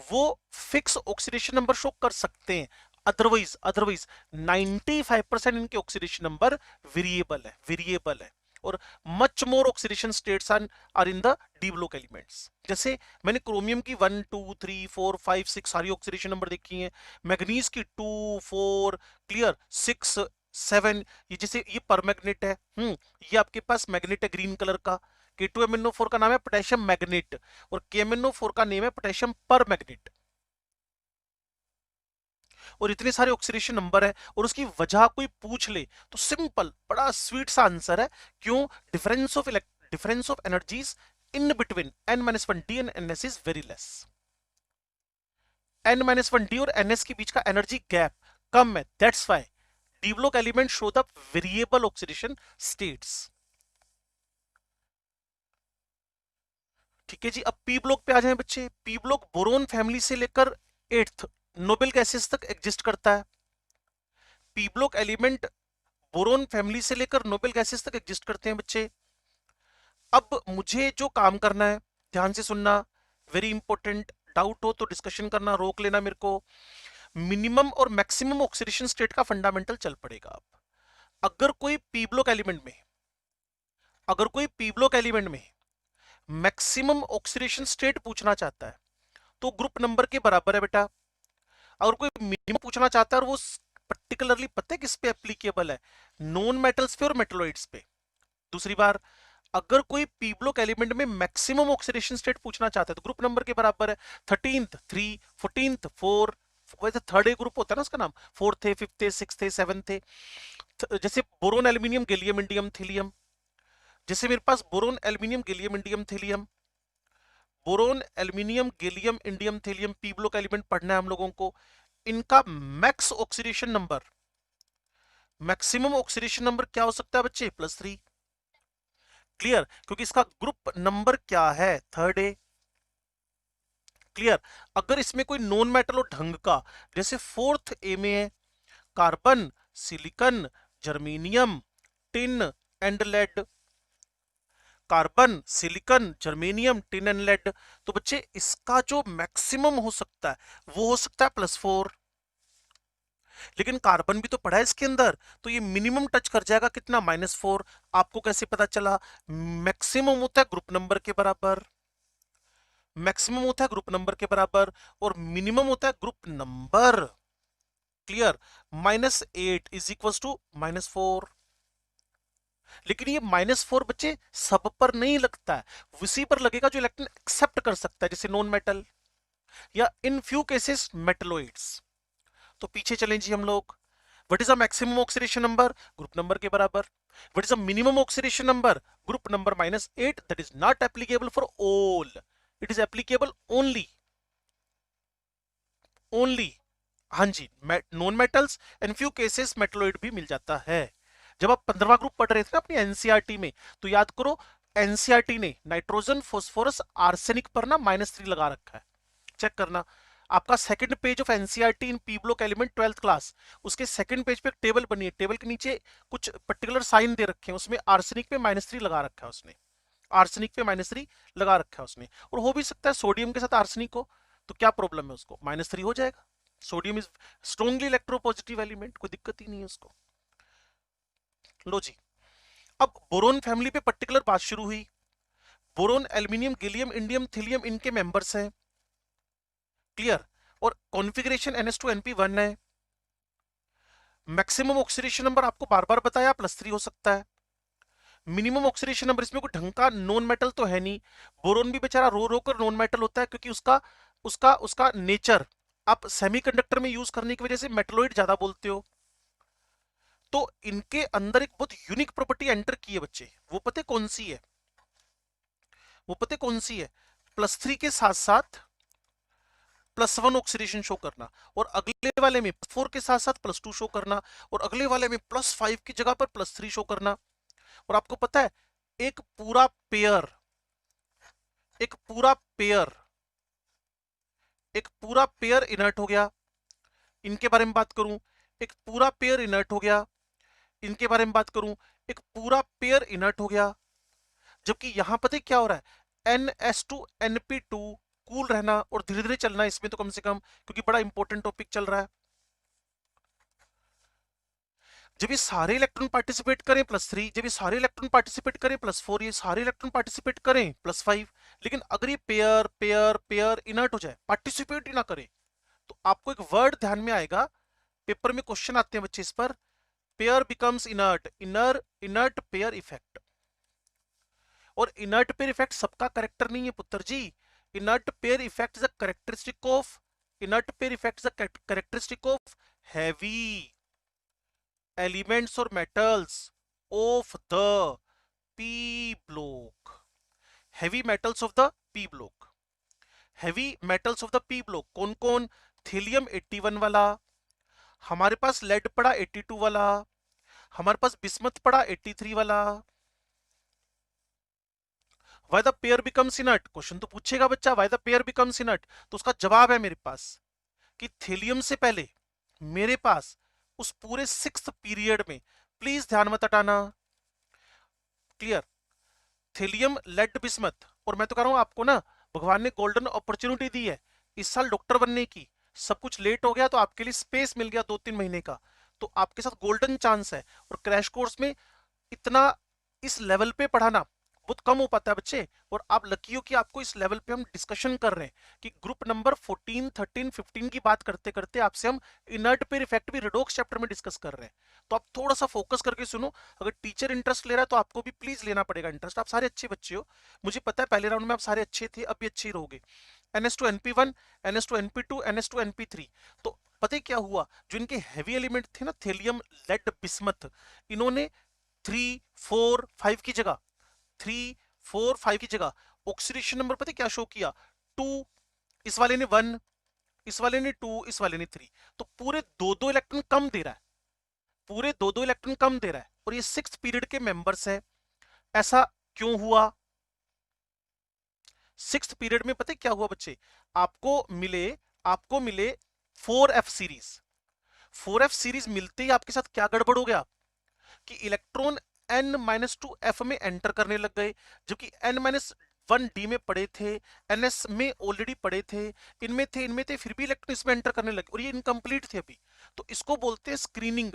वो फिक्स ऑक्सीडेशन नंबर शो कर सकते हैं। अदरवाइज 95% इनके ऑक्सीडेशन नंबर वेरिएबल है। और much more oxidation states are in the D block elements. जैसे मैंने क्रोमियम की 1 2 3 4 5 6 सारी ऑक्सीडेशन नंबर देखी हैं, मैग्नीज की 2 4 क्लियर 6 7। ये जैसे ये परमैग्नेट है, ये आपके पास मैग्नेट है ग्रीन कलर का। K2MnO4 का नाम है पोटेशियम मैग्नेट, और KMnO4 का नेम है पोटेशियम परमैग्नेट। और इतने सारे ऑक्सीडेशन नंबर है, और उसकी वजह कोई पूछ ले तो सिंपल बड़ा स्वीट सा आंसर है, क्यों, difference of energies in between n-1d and ns is very less. n-1d और ns के बीच का एनर्जी गैप कम है, that's why D block element show the variable oxidation states. ठीक है जी। अब पी ब्लॉक पे आ जाएं बच्चे। पी ब्लॉक बोरोन फैमिली से लेकर 8th नोबेल गैसेस तक एग्जिस्ट करता है। P block element boron family से लेकर नोबेल गैसेस तक एग्जिस्ट करते हैं बच्चे। अब मुझे जो काम करना है, ध्यान से सुनना, वेरी इंपॉर्टेंट, डाउट हो तो डिस्कशन करना, रोक लेना मेरे को। मिनिमम और मैक्सिमम ऑक्सीडेशन स्टेट का फंडामेंटल चल पड़ेगा आप। अगर कोई पी ब्लॉक एलिमेंट में, अगर कोई पी ब्लॉक एलिमेंट में मैक्सिमम ऑक्सीडेशन स्टेट पूछना चाहता है तो ग्रुप नंबर के बराबर है बेटा। अगर कोई मिनिमम पूछना चाहता है और वो पर्टिकुलरली पता है किस पे एप्लीकेबल है, नॉन मेटल्स पे और मेटलोइड्स पे। दूसरी बार, अगर कोई पी ब्लॉक एलिमेंट में मैक्सिमम ऑक्सीडेशन स्टेट पूछना चाहता है तो ग्रुप नंबर के बराबर है 13th 3, 14th 4, वैसे थर्ड ए ग्रुप होता है ना उसका नाम, 4th थे, 5th थे, 6th थे, 7th थे। जैसे boron aluminium gallium indium thallium, जैसे मेरे पास boron aluminium gallium indium thallium, boron aluminium gallium indium thallium P block element पढ़ना है हम लोगों को। इनका max oxidation number, maximum oxidation number क्या हो सकता है बच्चे? +3। क्लियर? क्योंकि इसका ग्रुप नंबर क्या है? Third A. क्लियर? अगर इसमें कोई नॉन मेटल हो ढंग का, जैसे 4th ए में है carbon, silicon, germanium, tin and lead, carbon, silicon, germanium, tin and lead, तो बच्चे इसका जो मैक्सिमम हो सकता है वो हो सकता है +4। लेकिन कार्बन भी तो पड़ा है इसके अंदर, तो ये मिनिमम टच कर जाएगा कितना? -4। आपको कैसे पता चला? मैक्सिमम होता है ग्रुप नंबर के बराबर, मैक्सिमम होता है ग्रुप नंबर के बराबर, और मिनिमम होता है group number. Clear? -8 is equal to -4। लेकिन ये -4 बच्चे सब पर नहीं लगता है, उसी पर लगेगा जो इलेक्ट्रॉन एक्सेप्ट कर सकता है, जैसे नॉन मेटल या इन फ्यू केसेस मेटलोइड्स। तो पीछे चलें जी हम लोग। What is the maximum oxidation number? Group number के बराबर। What is the minimum oxidation number? Group number -8। That is not applicable for all, it is applicable only, only, हाँ जी, non metals and few cases metalloid भी मिल जाता है। जब आप 15वां ग्रुप पढ़ रहे थे ना अपनी एनसीईआरटी में, तो याद करो एनसीईआरटी ने नाइट्रोजन, फास्फोरस, आर्सेनिक पर ना -3 लगा रखा है। चेक करना, आपका second page of NCERT in P block element 12th class, उसके सेकंड पेज पे एक टेबल बनी है, टेबल के नीचे कुछ पर्टिकुलर साइन दे रखे हैं, उसमें आर्सेनिक पे -3 लगा रखा है उसने, आर्सेनिक पे -3 लगा रखा है उसने। और हो भी सकता है सोडियम के साथ आर्सेनिक हो, तो क्या प्रॉब्लम है? उसको -3 हो जाएगा। Sodium is strongly electropositive element, कोई दिक्कत ही नहीं है उसको। लो जी, अब बोरोन फैमिली पे पर्टिकुलर बात शुरू हुई। बोरोन, एल्यूमिनियम, गैलियम, इंडियम, थीलियम इनके मेंबर्स हैं। क्लियर? और कॉन्फ़िगरेशन NH2NP1 है। मैक्सिमम ऑक्सीडेशन नंबर आपको बार बार बताया +3 हो सकता है। मिनिमम ऑक्सीडेशन नंबर, इसमें कोई ढंग का नॉन मेटल तो है नहीं, बोरोन भी बेचारा रो रो कर नॉन मेटल होता है क्योंकि उसका उसका उसका नेचर आप सेमीकंडक्टर में यूज करने की वजह से मेटलोइड ज्यादा बोलते हो। तो इनके अंदर एक बहुत यूनिक प्रॉपर्टी एंटर की है बच्चे, वो पता है कौन सी है? वो पता है कौन सी है? +3 के साथ साथ +1 ऑक्सीडेशन शो करना, और अगले वाले में +4 के साथ साथ +2 शो करना, और अगले वाले में +5 की जगह पर +3 शो करना। और आपको पता है एक पूरा पेयर, एक पूरा पेयर, एक पूरा पेयर इनर्ट हो गया, इनके बारे में बात करूं, एक पूरा पेयर इनर्ट हो गया, इनके बारे में बात करूं, एक पूरा पेयर इनर्ट हो गया। जबकि यहां पता है क्या हो रहा है? NS2NP2 कूल रहना और धीरे धीरे चलना इसमें तो कम से कम, क्योंकि बड़ा इंपॉर्टेंट टॉपिक चल रहा है। जब ये सारे इलेक्ट्रॉन पार्टिसिपेट करें +3, जब ये सारे इलेक्ट्रॉन पार्टिसिपेट करें +4, ये सारे इलेक्ट्रॉन पार्टिसिपेट करें +5, लेकिन अगर ये पेयर पेयर पेयर इनर्ट हो जाए, पार्टिसिपेट ही ना करे, तो आपको एक वर्ड ध्यान में आएगा, पेपर में क्वेश्चन आते हैं बच्चे इस पर, pair becomes inert, inert pair effect. और इनर्ट पेयर इफेक्ट सबका करेक्टर नहीं है पुत्र जी। Inert pair effect is a characteristic of, inert pair effect is a characteristic of heavy elements और metals of the P block, heavy metals of the P block, heavy metals of the P block कौन कौन? थीलियम 81 वाला, हमारे पास लेड पड़ा 82 वाला, हमारे पास बिस्मथ पड़ा 83 वाला। Why the pair becomes inert, question तो पूछेगा बच्चा, why the pair becomes inert, तो उसका जवाब है मेरे पास कि थीलियम से पहले मेरे पास उस पूरे 6th पीरियड में, प्लीज ध्यान मत हटाना, क्लियर, थीलियम, लेड, बिस्मथ, और मैं तो कह रहा हूं आपको ना भगवान ने गोल्डन अपॉर्चुनिटी दी है इस साल डॉक्टर बनने की, सब कुछ लेट हो गया तो आपके लिए स्पेस मिल गया 2-3 महीने का, तो आपके साथ गोल्डन चांस है। और क्रैश कोर्स में इतना इस लेवल पे पढ़ाना बहुत कम हो पाता है बच्चे, और आप लकी हो कि आपको इस लेवल पे हम डिस्कशन कर रहे हैं कि ग्रुप नंबर 14, 13, 15 की बात करते करते आपसे हम इनर्ट पेयर इफेक्ट भी रिडोक्स चैप्टर में डिस्कस कर रहे हैं। तो आप थोड़ा सा फोकस करके सुनो। अगर टीचर इंटरेस्ट ले रहा है तो आपको भी प्लीज लेना पड़ेगा इंटरेस्ट। आप सारे अच्छे बच्चे हो, मुझे पता है पहले राउंड में आप सारे अच्छे थे, अब भी अच्छे ही रहोगे। NS2 NP1, NS2 NP2, NS2 NP3। तो पता है क्या हुआ, जो इनके हैवी एलिमेंट थे ना, थेलियम, लेड, बिस्मथ, इन्होंने 3, 4, 5 की जगह 3, 4, 5 की जगह ऑक्सीडेशन नंबर पता है क्या शो किया, 2। इस वाले ने 1, इस वाले ने 2, इस वाले ने 3। तो पूरे 2-2 इलेक्ट्रॉन कम दे रहा है, पूरे 2-2 इलेक्ट्रॉन कम दे रहा है, और ये 6th पीरियड के मेंबर्स हैं। ऐसा क्यों हुआ? 6th पीरियड में पता है क्या हुआ बच्चे, आपको मिले 4F सीरीज। 4F सीरीज मिलते ही आपके साथ क्या गड़बड़ हो गया कि इलेक्ट्रॉन N-2F में एंटर करने लग गए, जबकि N-1D में पड़े थे, NS में ऑलरेडी पड़े थे, इनमें थे, फिर भी इलेक्ट्रॉन इसमें एंटर करने लगे और ये इनकम्प्लीट थे अभी। तो इसको बोलते हैं स्क्रीनिंग।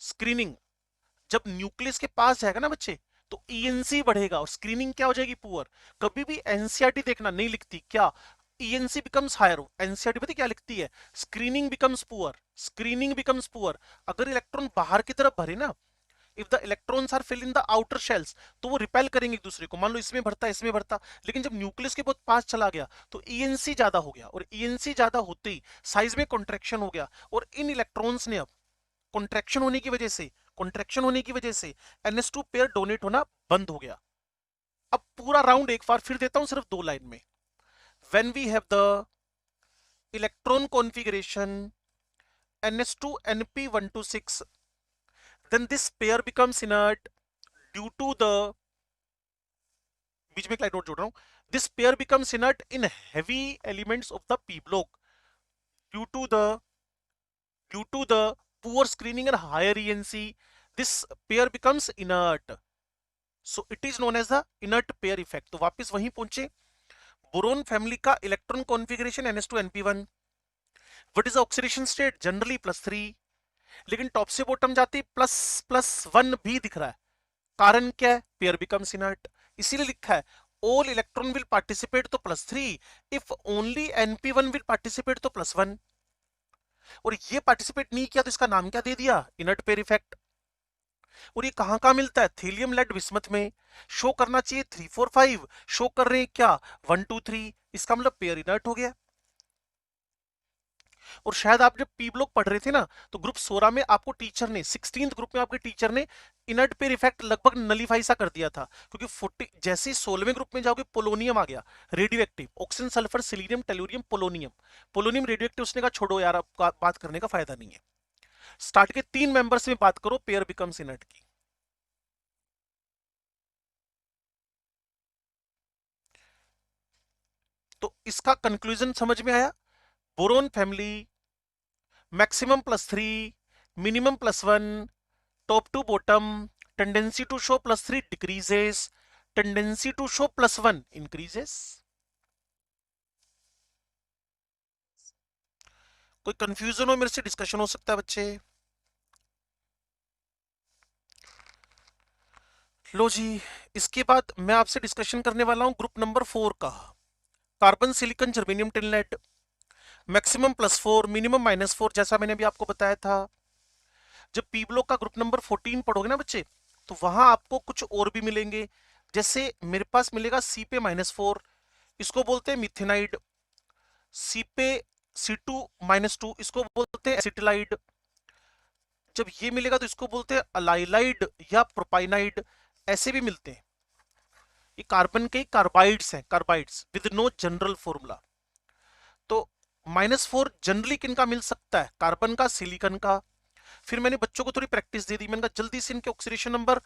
स्क्रीनिंग जब न्यूक्लियस के पास जाएगा ना बच्चे, तो ईएनसी बढ़ेगा और स्क्रीनिंग क्या हो जाएगी, पुअर। कभी भी एनसीईआरटी देखना नहीं लिखती क्या, ईएनसी बिकम्स हायर, एनसीईआरटी पता क्या लिखती है, screening becomes poor, screening becomes poor. अगर इलेक्ट्रॉन बाहर की तरफ भरे ना, if the electrons are fill in the outer shells, तो वो रिपेल करेंगे एक दूसरे को, मान लो इसमें भरता इसमें भरता, लेकिन जब न्यूक्लियस के बहुत पास चला गया तो ईएनसी ज्यादा हो गया, और ईएनसी ज्यादा होते ही साइज में कॉन्ट्रैक्शन हो गया, और इन इलेक्ट्रॉन्स ने अब कॉन्ट्रैक्शन होने की वजह से NS2 पेयर डोनेट होना बंद हो गया। अब पूरा राउंड एक बार फिर देता हूं सिर्फ 2 लाइन में। When we have the electron configuration NS2 NP126, then this pair becomes inert due to the, बीच में एक लाइन नोट जोड़ रहा हूं, this pair becomes inert in heavy elements of the p block due to the poor screening and higher ENC. This pair becomes inert, so it is known as the inert pair effect. तो वापस वहीं पहुंचे, बोरोन फैमिली का electron configuration NS2 NP1, what is the oxidation state, generally +3, लेकिन टॉप से बॉटम जाते +1 भी दिख रहा है। कारण क्या है, पेयर बिकम्स इनर्ट, इसीलिए लिखा है ऑल इलेक्ट्रॉन विल पार्टिसिपेट तो +3, if only NP1 will participate तो +1। और ये पार्टिसिपेट नहीं किया तो इसका नाम क्या दे दिया, इनर्ट पेयर इफेक्ट। और ये कहां कहां मिलता है, थीलियम लेड बिस्मथ में। शो करना चाहिए 3, 4, 5, शो कर रहे हैं क्या 1, 2, 3, इसका मतलब पेयर इनर्ट हो गया। और शायद आप जब पी ब्लॉक पढ़ रहे थे ना, तो ग्रुप 16 में आपको टीचर ने, 16th ग्रुप में आपके टीचर ने इनर्ट पेयर इफेक्ट लगभग नलीफाई सा कर दिया था, क्योंकि 40 जैसे ही 16वें ग्रुप में जाओगे पोलोनियम आ गया, radio active, oxygen, sulphur, selenium, tellurium, polonium. Polonium radio active उसने कहा छोड़ो यार, अब बात करने का फायदा नहीं है। स्टार्ट के 3 मेंबर्स में बात करो पेयर बिकम्स इनर्ट की। तो इसका कंक्लूजन समझ में आया, boron family maximum +3, minimum +1, top to bottom, tendency to show +3 decreases, tendency to show +1 increases। कोई कंफ्यूजन हो मेरे से डिस्कशन हो सकता है बच्चे। लो जी, इसके बाद मैं आपसे डिस्कशन करने वाला हूं ग्रुप नंबर 4 का, carbon, silicon, germanium, tin lead, maximum +4, minimum -4, जैसा मैंने अभी आपको बताया था। जब पी ब्लॉक का ग्रुप नंबर 14 पढ़ोगे ना बच्चे, तो वहां आपको कुछ और भी मिलेंगे। जैसे मेरे पास मिलेगा C पे -4, इसको बोलते हैं मिथेनाइड। C पे C2-2, इसको बोलते हैं एसिटिलाइड। जब ये मिलेगा तो इसको बोलते हैं अलाइलाइड या प्रोपाइनाइड, ऐसे भी मिलते हैं। ये कार्बन के कार्बाइड्स हैं, carbides with no general formula. तो -4 जनरली किनका मिल सकता है, कार्बन का, सिलिकॉन का। फिर मैंने बच्चों को थोड़ी प्रैक्टिस दे दी, मैंने कहा जल्दी से इनके ऑक्सीडेशन नंबर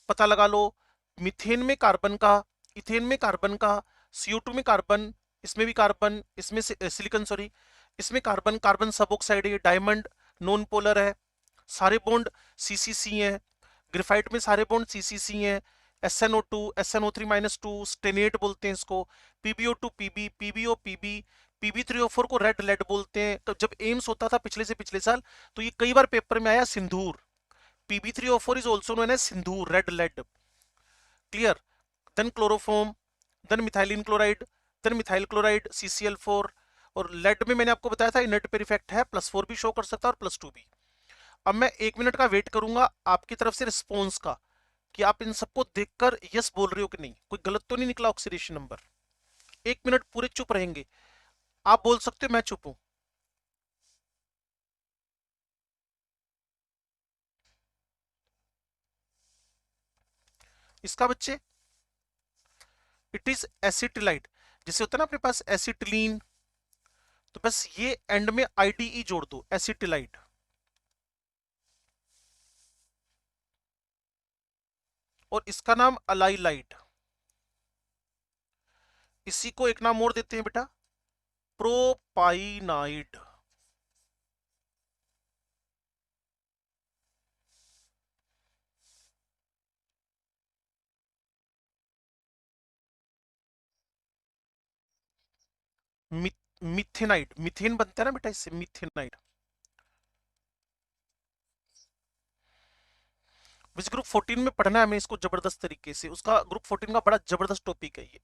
पता लगा लो। मीथेन में कार्बन का, इथेन में कार्बन का, CO2 में कार्बन, इसमें भी कार्बन, इसमें सिलिकॉन सॉरी, इसमें कार्बन, कार्बन सब ऑक्साइड है, डायमंड नॉन पोलर है, सारे बॉन्ड CCC हैं, ग्रेफाइट में सारे बॉन्ड CCC हैं, SnO2, SnO3-2, स्टेनेट बोलते हैं इसको, PbO2 Pb, PbO Pb, Pb3O4 को रेड लेड बोलते हैं। तो जब एम्स होता था पिछले से पिछले साल, तो ये कई बार पेपर में आया सिंदूर। Pb3O4 is also known as sindoor, red lead. Clear? Then chloroform, then methylene chloride, then methyl chloride, CCl4। और लेड में मैंने आपको बताया था इनर्ट पेयर इफेक्ट है, +4 भी शो कर सकता है और +2 भी। अब मैं 1 मिनट का वेट करूंगा आपकी तरफ से रिस्पॉन्स का, कि आप इन सबको देखकर यस बोल रहे हो कि नहीं, कोई गलत तो नहीं निकला ऑक्सीडेशन नंबर। 1 मिनट पूरे चुप रहेंगे, आप बोल सकते हो मैं चुप हूं। इसका बच्चे इट इज एसिटिलाइड। जैसे होता है ना अपने पास एसिटिलीन, तो बस ये एंड में IDE जोड़ दो, एसिटिलाइड। और इसका नाम अलाइलाइड। इसी को एक नाम और देते हैं बेटा, प्रोपाइनाइड। मिथेनाइड, मिथेन बनता है ना बेटा इससे, मिथेनाइड। विच ग्रुप 14 में पढ़ना है हमें इसको जबरदस्त तरीके से। उसका ग्रुप 14 का बड़ा जबरदस्त टॉपिक है ये,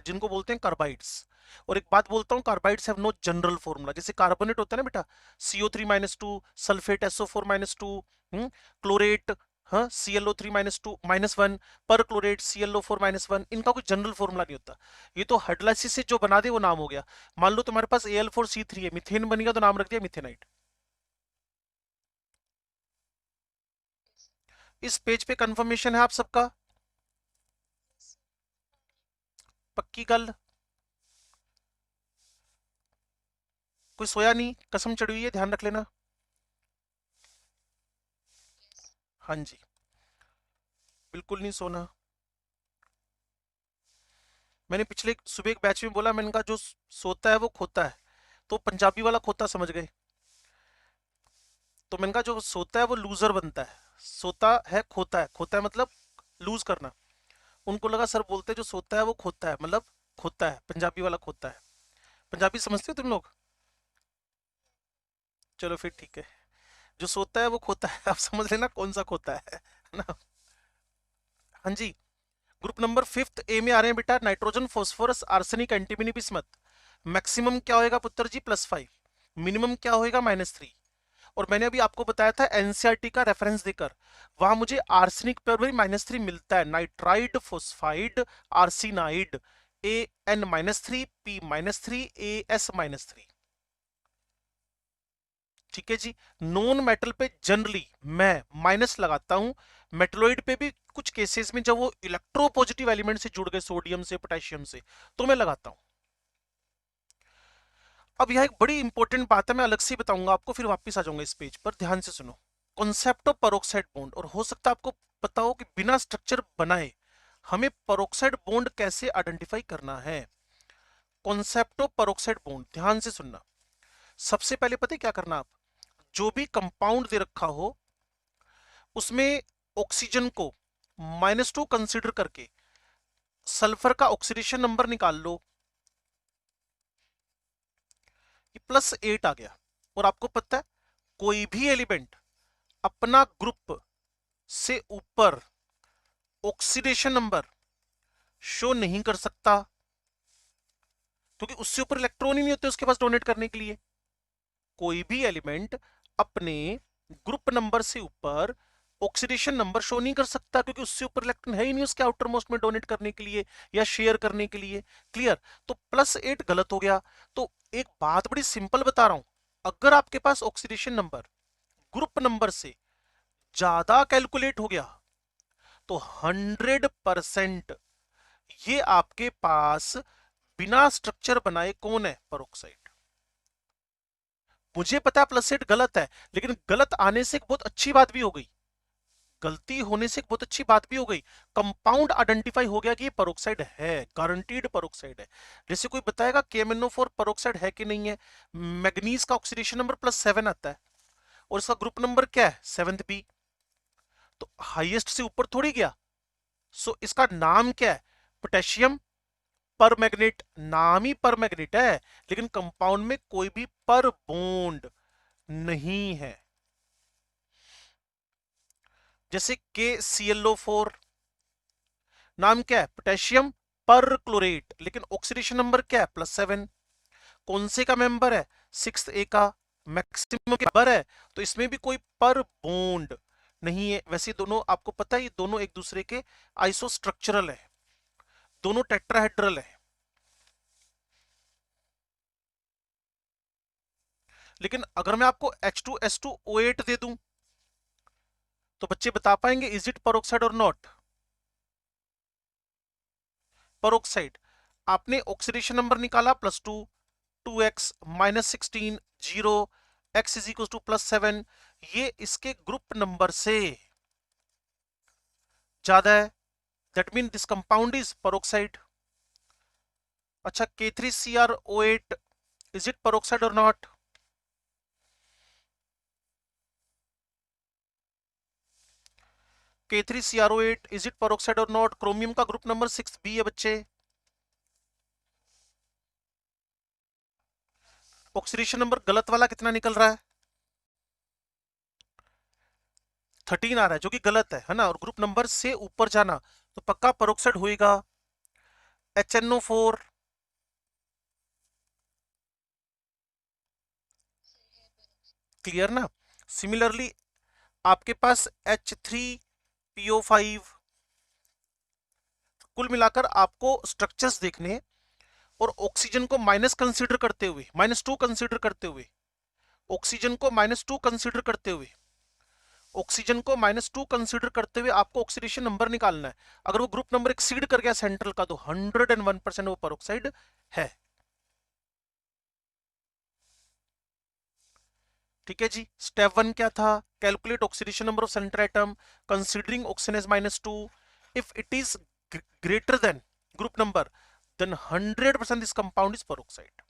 जिनको बोलते हैं कार्बाइड्स। और एक बात बोलता हूँ, carbides have no general formula. जैसे कार्बोनेट होता है ना बेटा, CO3-2, सल्फेट SO4-2, क्लोरेट, हाँ, ClO3-2-1, पर क्लोरेट ClO4-1, इनका कोई जनरल फॉर्मूला नहीं होता। ये तो हाइड्रोलाइसिस से जो बना दे वो नाम हो गया। मान लो तुम्हारे पास Al4C3 है, मिथेन बनेगा तो नाम रख दिया मिथेनाइड। इस पेज पे कंफर्मेशन है आप सबका? पक्की गल? कोई सोया नहीं, कसम चढ़ी हुई है, ध्यान रख लेना। हाँ जी, बिल्कुल नहीं सोना। मैंने पिछले सुबह एक बैच में बोला, मैंने कहा जो सोता है वो खोता है, तो पंजाबी वाला खोता समझ गए। तो मैंने कहा जो सोता है वो लूजर बनता है, सोता है खोता है, खोता है मतलब लूज करना। उनको लगा सर बोलते हैं जो सोता है वो खोता है, मतलब खोता है, पंजाबी वाला खोता है। पंजाबी समझते हो तुम लोग? चलो फिर ठीक है, जो सोता है वो खोता है। आप समझ लेना कौन सा खोता है ना। हाँ जी। ग्रुप नंबर 5 ए में आ रहे हैं बेटा, nitrogen, phosphorus, arsenic, antimony, bismuth. Maximum क्या होएगा पुत्र जी? +5। मिनिमम क्या होएगा? -3। और मैंने अभी आपको बताया था एनसीईआरटी का रेफरेंस देकर, वहां मुझे आर्सेनिक पर भी -3 मिलता है। Nitride, phosphide, arsenide, AN-3, P-3, AS-3। ठीक है जी। नॉन मेटल पे जनरली मैं माइनस लगाता हूं, मेटलोइड पे भी कुछ केसेस में जब वो इलेक्ट्रोपॉजिटिव एलिमेंट से जुड़ गए, सोडियम से, पोटेशियम से, तो मैं लगाता हूं। अब यह एक बड़ी इंपॉर्टेंट बात है, मैं अलग से बताऊंगा आपको, फिर वापस आ जाऊंगा इस पेज पर, ध्यान से सुनो। Concept of peroxide bond. और हो सकता है आपको पता हो कि बिना स्ट्रक्चर बनाए हमें पेरोक्साइड बॉन्ड कैसे आइडेंटिफाई करना है। कॉन्सेप्ट ऑफ पेरोक्साइड बॉन्ड, ध्यान से सुनना। सबसे पहले पता है क्या करना, आप जो भी कंपाउंड दे रखा हो उसमें ऑक्सीजन को -2 कंसीडर करके सल्फर का ऑक्सीडेशन नंबर निकाल लो। ये +8 आ गया। और आपको पता है कोई भी एलिमेंट अपना ग्रुप से ऊपर ऑक्सीडेशन नंबर शो नहीं कर सकता, क्योंकि उससे ऊपर इलेक्ट्रॉन ही नहीं होते उसके पास डोनेट करने के लिए। कोई भी एलिमेंट अपने ग्रुप नंबर से ऊपर ऑक्सीडेशन नंबर शो नहीं कर सकता, क्योंकि उससे ऊपर इलेक्ट्रॉन है ही नहीं उसके आउटर मोस्ट में डोनेट करने के लिए या शेयर करने के लिए। क्लियर? तो +8 गलत हो गया। तो एक बात बड़ी सिंपल बता रहा हूं, अगर आपके पास ऑक्सीडेशन नंबर ग्रुप नंबर से ज्यादा कैलकुलेट हो गया तो 100% ये आपके पास बिना स्ट्रक्चर बनाए कौन है? पेरोक्साइड। मुझे पता है +8 गलत है, लेकिन गलत आने से एक बहुत अच्छी बात भी हो गई, गलती होने से एक बहुत अच्छी बात भी हो गई। कंपाउंड आइडेंटिफाई हो गया कि ये पेरोक्साइड है, गारंटीड पेरोक्साइड है। जैसे कोई बताएगा KMnO4 पेरोक्साइड है कि नहीं है। मैग्नीज का ऑक्सीडेशन नंबर +7 आता है और इसका ग्रुप नंबर क्या है? 7th B। तो हाईएस्ट से ऊपर थोड़ी गया, सो इसका नाम क्या है? पोटेशियम परमैग्नेट। नाम ही परमैग्नेट है, लेकिन कंपाउंड में कोई भी पर बॉन्ड नहीं है। जैसे KClO4, नाम क्या है? पोटेशियम पर क्लोरेट, लेकिन ऑक्सीडेशन नंबर क्या है? +7। कौन से का मेंबर है? 6th A का मैक्सिमम के मेंबर है, तो इसमें भी कोई पर बॉन्ड नहीं है। वैसे दोनों आपको पता है, ये दोनों एक दूसरे के आइसोस्ट्रक्चरल है, दोनों टेट्राहेड्रल है। लेकिन अगर मैं आपको H2S2O8 दे दूं, तो बच्चे बता पाएंगे इज इट peroxide और नॉट? peroxide। आपने ऑक्सीडेशन नंबर निकाला +2, 2x -16, 0, x is equal to +7। ये इसके ग्रुप नंबर से ज्यादा है, that mean this compound is peroxide। अच्छा, K3CrO8 इज इट peroxide और not? K3CrO8 is it peroxide और नॉट? क्रोमियम का ग्रुप नंबर 6b है बच्चे। ऑक्सीडेशन नंबर गलत वाला कितना निकल रहा है? 13 आ रहा है, जो कि गलत है ना। और ग्रुप नंबर से ऊपर जाना तो पक्का peroxide होएगा। HNO4, क्लियर ना। सिमिलरली आपके पास H3PO5। कुल मिलाकर आपको स्ट्रक्चर्स देखने हैं, और ऑक्सीजन को माइनस कंसीडर करते हुए, -2 कंसीडर करते हुए, ऑक्सीजन को -2 कंसीडर करते हुए, ऑक्सीजन को -2 कंसीडर करते हुए आपको ऑक्सीडेशन नंबर निकालना है। अगर वो ग्रुप नंबर एक्सीड कर गया सेंट्रल का, तो 101% वो peroxide है। ठीक है जी। स्टेप 1 क्या था? Calculate oxidation number of centre atom considering oxygen as -2। If it is greater than group number, then 100% this compound is peroxide।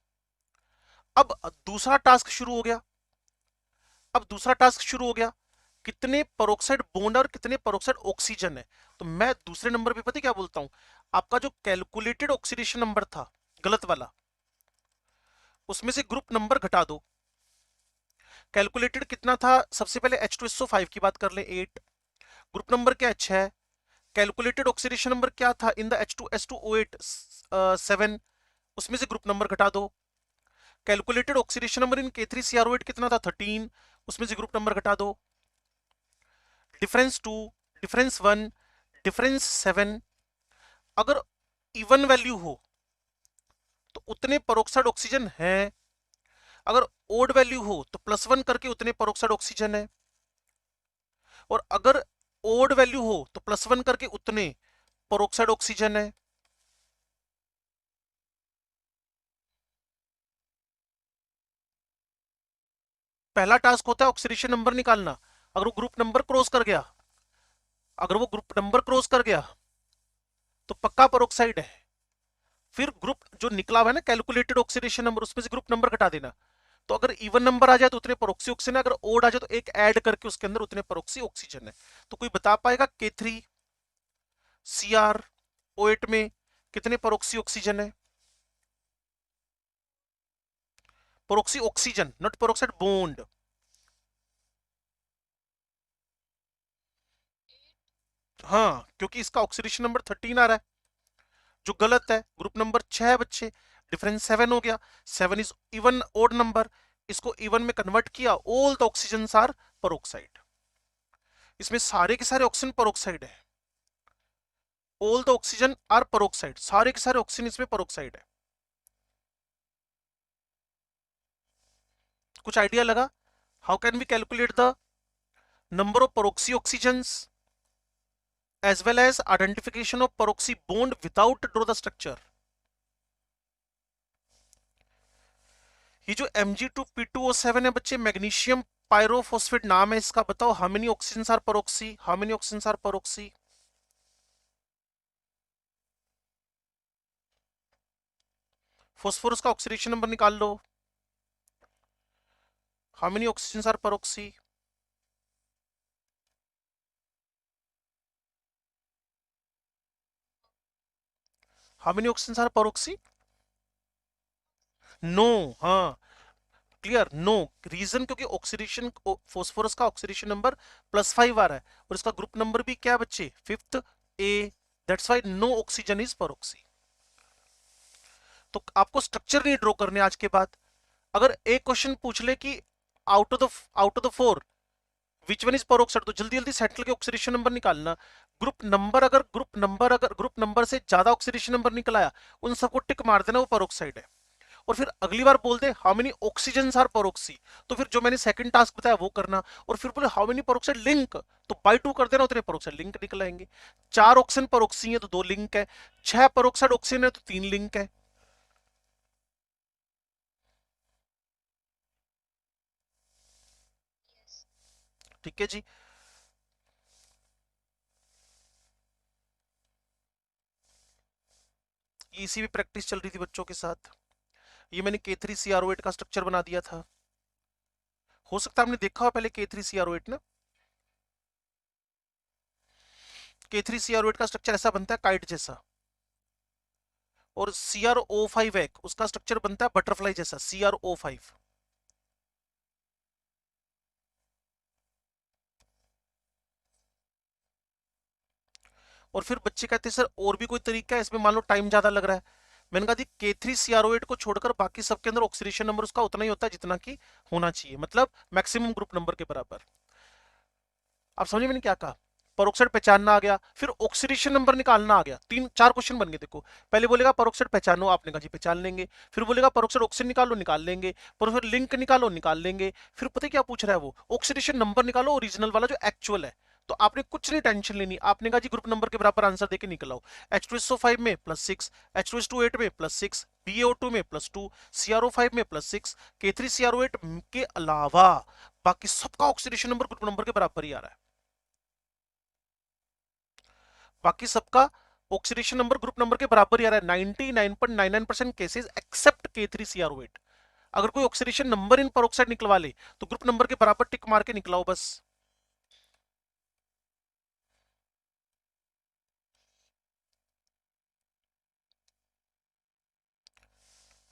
अब दूसरा टास्क शुरू हो गया। कितने peroxide बॉन्ड और कितने peroxide ऑक्सीजन है? तो मैं दूसरे नंबर पे पता है क्या बोलता हूं? आपका जो कैलकुलेटेड ऑक्सीडेशन नंबर था, गलत वाला, उसमें से ग्रुप नंबर घटा दो। कैलकुलेटेड कितना था? सबसे पहले H2SO5 की बात कर ले, 8। ग्रुप नंबर क्या है? 6। कैलकुलेटेड ऑक्सीडेशन नंबर क्या था इन द H2S2O8? 7। उसमें से ग्रुप नंबर घटा दो। कैलकुलेटेड ऑक्सीडेशन नंबर इन K3CrO8 कितना था? 13। उसमें से ग्रुप नंबर घटा दो। Difference 2, difference 1, difference 7। अगर इवन वैल्यू हो तो उतने peroxide ऑक्सीजन है, अगर ओड वैल्यू हो तो +1 करके उतने peroxide ऑक्सीजन है, और अगर ओड वैल्यू हो तो +1 करके उतने peroxide ऑक्सीजन है। पहला टास्क होता है ऑक्सीडेशन नंबर निकालना। अगर वो ग्रुप नंबर क्रॉस कर गया, तो पक्का peroxide है। फिर ग्रुप जो निकला हुआ है ना कैलकुलेटेड ऑक्सीडेशन नंबर, उसमें से ग्रुप नंबर घटा देना। तो अगर इवन नंबर आ जाए तो उतने peroxy ऑक्सीजन है, अगर ओड आ जाए तो एक ऐड करके उसके अंदर उतने peroxy ऑक्सीजन है। तो कोई बता पाएगा K3CrO8 में कितने peroxy ऑक्सीजन है? peroxy oxygen, not peroxide bond. हाँ, क्योंकि इसका ऑक्सीडेशन नंबर 13 आ रहा है, जो गलत है। ग्रुप नंबर 6 है बच्चे, डिफरेंस 7 हो गया। 7 इज इवन ओड नंबर, इसको इवन में कन्वर्ट किया, all the oxygen are peroxide। इसमें सारे के सारे ऑक्सीजन peroxide है। All the oxygen are peroxide, सारे के सारे ऑक्सीजन इसमें peroxide है। कुछ आइडिया लगा? How can we calculate the number of peroxy oxygens as well as identification of peroxy bond without draw the structure? ये जो Mg2P2O7 है बच्चे, मैग्नीशियम पायरोफॉस्फेट नाम है इसका। बताओ how many oxygen are peroxy, how many oxygen are peroxy? Phosphorus का ऑक्सीडेशन नंबर निकाल लो, how many oxygen are peroxy? How many oxygen are peroxy? No, हाँ, क्लियर, नो। रीजन क्योंकि ऑक्सीडेशन, फोस्फोरस का ऑक्सीडेशन नंबर +5 आ रहा है और इसका ग्रुप नंबर भी क्या है बच्चे, 5th A, that's why no oxygen is peroxy. तो आपको स्ट्रक्चर नहीं ड्रॉ करने आज के बाद। अगर एक क्वेश्चन पूछ ले कि out of the 4 which one is पर ऑक्साइड, तो जल्दी जल्दी सेंट्रल के ऑक्सीडेशन नंबर निकालना। ग्रुप नंबर से ज्यादा ऑक्सीडेशन नंबर निकल आया, उन सबको टिक मार देना, वो पर ऑक्साइड है। और फिर अगली बार बोल दे how many oxygen are peroxy, तो फिर जो मैंने सेकंड टास्क बताया वो करना। और फिर बोले हाउ मेनी पर ऑक्साइड लिंक, तो बाई 2 कर देना, उतने पर ऑक्साइड लिंक निकल आएंगे। 4 ऑक्सीजन पर ऑक्सी है तो 2 लिंक है, 6 पर ऑक्साइड ऑक्सीजन है तो 3 लिंक है। ठीक है जी। ये इसी भी प्रैक्टिस चल रही थी बच्चों के साथ। ये मैंने K3CrO8 का स्ट्रक्चर बना दिया था। हो सकता है आपने देखा हो पहले K3CrO8 ना। K3CrO8 का स्ट्रक्चर ऐसा बनता है काइट जैसा, और CrO5 है उसका स्ट्रक्चर बनता है बटरफ्लाई जैसा, CrO5। और फिर बच्चे कहते हैं सर और भी कोई तरीका है इसमें, मान लो टाइम ज्यादा लग रहा है। मैंने कहा जी K3CrO8 को छोड़कर बाकी सबके अंदर ऑक्सीडेशन नंबर उसका उतना ही होता है जितना कि होना चाहिए, मतलब मैक्सिमम ग्रुप नंबर के बराबर। आप समझे मैंने क्या कहा? परोक्साइड पहचानना आ गया, फिर ऑक्सीडेशन नंबर निकालना आ गया। 3-4 क्वेश्चन बन गए देखो। पहले बोलेगा परोक्साइड पहचानो, आपने कहा जी पहचान लेंगे। फिर बोलेगा परोक्साइड ऑक्सीजन निकालो, निकाल लेंगे। पर फिर लिंक निकालो, निकाल लेंगे। फिर पता है क्या पूछ रहा है वो, ऑक्सीडेशन नंबर निकालो ओरिजिनल वाला जो एक्चुअल है। तो आपने कुछ नहीं टेंशन लेनी, आपने कहा जी ग्रुप नंबर के बराबर आंसर देके निकल आओ। H2SO5 में +6, H2SO8 में +6, BaO2 में +2, CrO5 में +6, K3CrO8 के अलावा बाकी सबका ऑक्सीडेशन नंबर ग्रुप नंबर के बराबर ही आ रहा है। बाकी सबका ऑक्सीडेशन नंबर ग्रुप नंबर के बराबर ही आ रहा है 99.99% केसेस एक्सेप्ट K3CrO8। अगर कोई ऑक्सीडेशन नंबर इन परोक्साइड निकलवा ले तो ग्रुप नंबर के बराबर टिक मार के निकलाओ बस।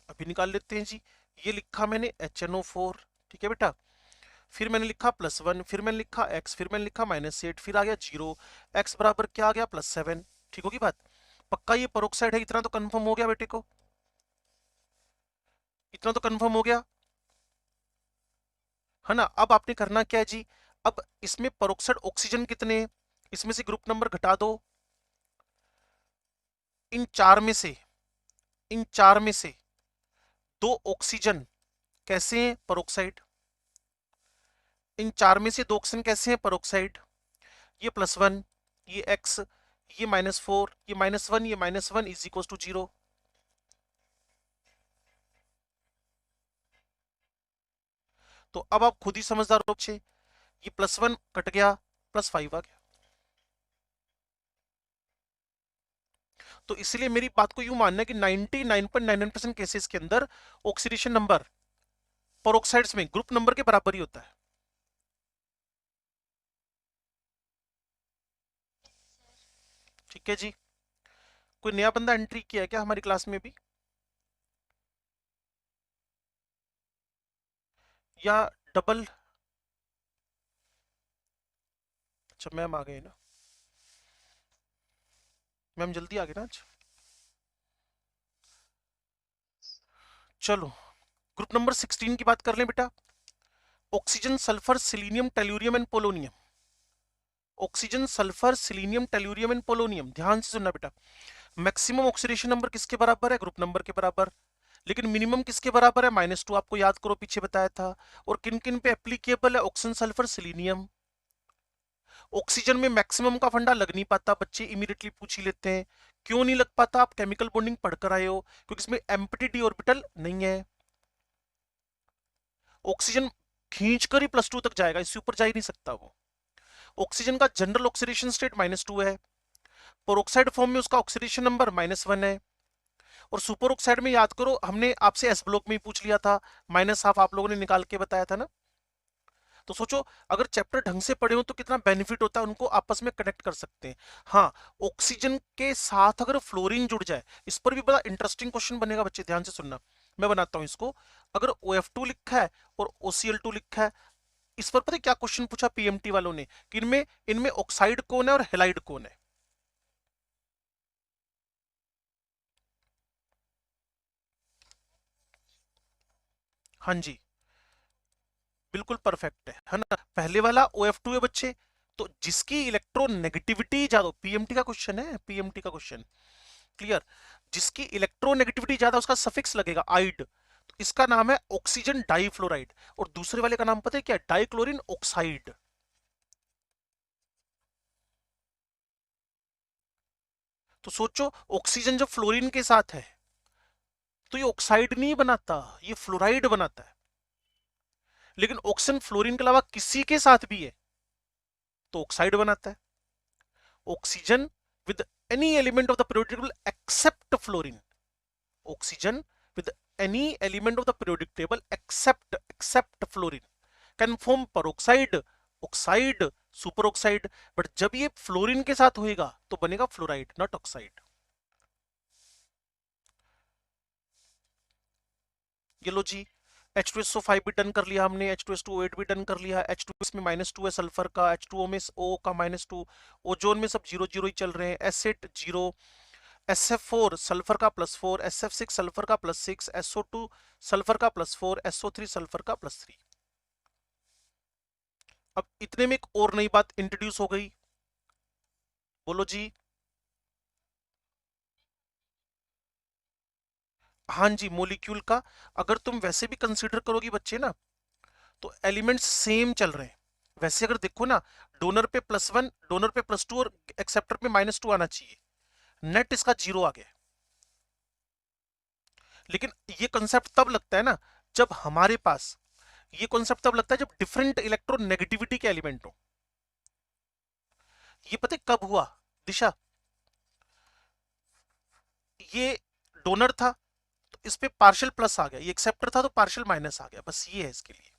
अभी निकाल लेते हैं जी। ये लिखा मैंने HNO4, ठीक है बेटा। फिर मैंने लिखा +1, फिर मैंने लिखा x, फिर मैंने लिखा -8, फिर आ गया 0, x बराबर क्या आ गया +7। ठीक होगी बात? पक्का ये परोक्साइड है, इतना तो कंफर्म हो गया बेटे को, इतना तो कंफर्म हो गया है ना। अब आपने करना क्या है जी, अब इसमें परोक्साइड ऑक्सीजन कितने हैं, इसमें से ग्रुप नंबर घटा दो। इन चार में से इन चार में से 2 ऑक्सीजन कैसे हैं परोक्साइड, इन चार में से 2 ऑक्सीजन कैसे हैं परोक्साइड। ये +1, ये x, ये -4, ये -1, ये -1 इज इक्वल टू 0। तो अब आप खुद ही समझदार हो बच्चे, ये +1 कट गया, +5 आ गया। तो इसलिए मेरी बात को यूं मानना है कि 99.99% केसेस के अंदर ऑक्सीडेशन नंबर परोक्साइड्स में ग्रुप नंबर के बराबर ही होता है। ठीक है जी। कोई नया बंदा एंट्री किया है क्या हमारी क्लास में भी, या डबल? अच्छा मैम आ गए ना, मैम जल्दी आ गए ना आज। चलो ग्रुप नंबर 16 की बात कर लें बेटा। Oxygen, sulphur, selenium, tellurium and polonium. Oxygen, sulphur, selenium, tellurium and polonium, ध्यान से सुनना बेटा। मैक्सिमम ऑक्सीडेशन नंबर किसके बराबर है, ग्रुप नंबर के बराबर। लेकिन मिनिमम किसके बराबर है, -2, आपको याद करो पीछे बताया था। और किन किन पे एप्लीकेबल है, ऑक्सीजन, सल्फर, सिलीनियम। ऑक्सीजन में मैक्सिमम का फंडा लग नहीं पाता, बच्चे इमीडिएटली पूछ ही लेते हैं क्यों नहीं लग पाता। आप केमिकल बॉन्डिंग पढ़कर आए हो, क्योंकि इसमें एम्प्टी डी ऑर्बिटल नहीं है। ऑक्सीजन खींचकर ही +2 तक जाएगा, इससे ऊपर जा ही नहीं सकता वो। ऑक्सीजन का जनरल ऑक्सीडेशन स्टेट -2 है, पेरोक्साइड फॉर्म में उसका ऑक्सीडेशन नंबर -1 है। और सुपर ऑक्साइड में याद करो हमने आपसे एस ब्लॉक में ही पूछ लिया था, -½ आप लोगों ने निकाल के बताया था ना। तो सोचो अगर चैप्टर ढंग से पढ़े हो तो कितना बेनिफिट होता है, उनको आपस में कनेक्ट कर सकते हैं। हाँ, ऑक्सीजन के साथ अगर फ्लोरीन जुड़ जाए, इस पर भी बड़ा इंटरेस्टिंग क्वेश्चन बनेगा बच्चे, ध्यान से सुनना। मैं बनाता हूं इसको। अगर OF2 लिखा है और OCl2 लिखा है, इस पर पता है क्या क्वेश्चन पूछा पीएमटी वालों ने कि इनमें इनमें ऑक्साइड कौन है और हेलाइड कौन है। हाँ जी, बिल्कुल परफेक्ट है ना। पहले वाला OF2 है बच्चे, तो जिसकी इलेक्ट्रोनेगेटिविटी ज्यादा, पीएमटी का क्वेश्चन है, पीएमटी का क्वेश्चन, क्लियर। जिसकी इलेक्ट्रोनेगेटिविटी ज्यादा उसका सफिक्स लगेगा आइड, तो इसका नाम है ऑक्सीजन डाइफ्लोराइड। और दूसरे वाले का नाम पता है क्या, डाइक्लोरिन ऑक्साइड। तो सोचो ऑक्सीजन जब फ्लोरीन के साथ है तो ये ऑक्साइड नहीं बनाता, ये फ्लोराइड बनाता है। लेकिन ऑक्सीजन फ्लोरीन के अलावा किसी के साथ भी है तो ऑक्साइड बनाता है। Oxygen with any element of the periodic table except fluorine, oxygen with any element of the periodic table except fluorine can form peroxide, oxide, superoxide. But जब ये फ्लोरीन के साथ होएगा तो बनेगा फ्लोराइड, नॉट ऑक्साइड। ये लो जी, H2SO5 भी डन कर लिया हमने, H2S2O8 भी डन कर लिया, H2 इसमें -2 है सल्फर का, H2O में O का -2, ओजोन में सब 0 0 ही चल रहे हैं, एसिड 0, SF4 सल्फर का +4, SF6 सल्फर का +6, SO2 सल्फर का +4, SO3 सल्फर का +3। अब इतने में एक और नई बात इंट्रोड्यूस हो गई, बोलो जी। हाँ जी, मोलिक्यूल का अगर तुम वैसे भी कंसीडर करोगी बच्चे ना, तो एलिमेंट्स सेम चल रहे हैं। वैसे अगर देखो ना, डोनर पे +1, डोनर पे +2 और एक्सेप्टर पे -2 आना चाहिए, नेट इसका 0 आ गया। लेकिन ये कंसेप्ट तब लगता है ना जब हमारे पास, ये कॉन्सेप्ट तब लगता है जब डिफरेंट इलेक्ट्रोनेगेटिविटी के एलिमेंट हो। ये पता है कब हुआ दिशा, ये डोनर था तो इस पे पार्शियल प्लस आ गया, ये एक्सेप्टर था तो पार्शियल माइनस आ गया, बस ये है इसके लिए।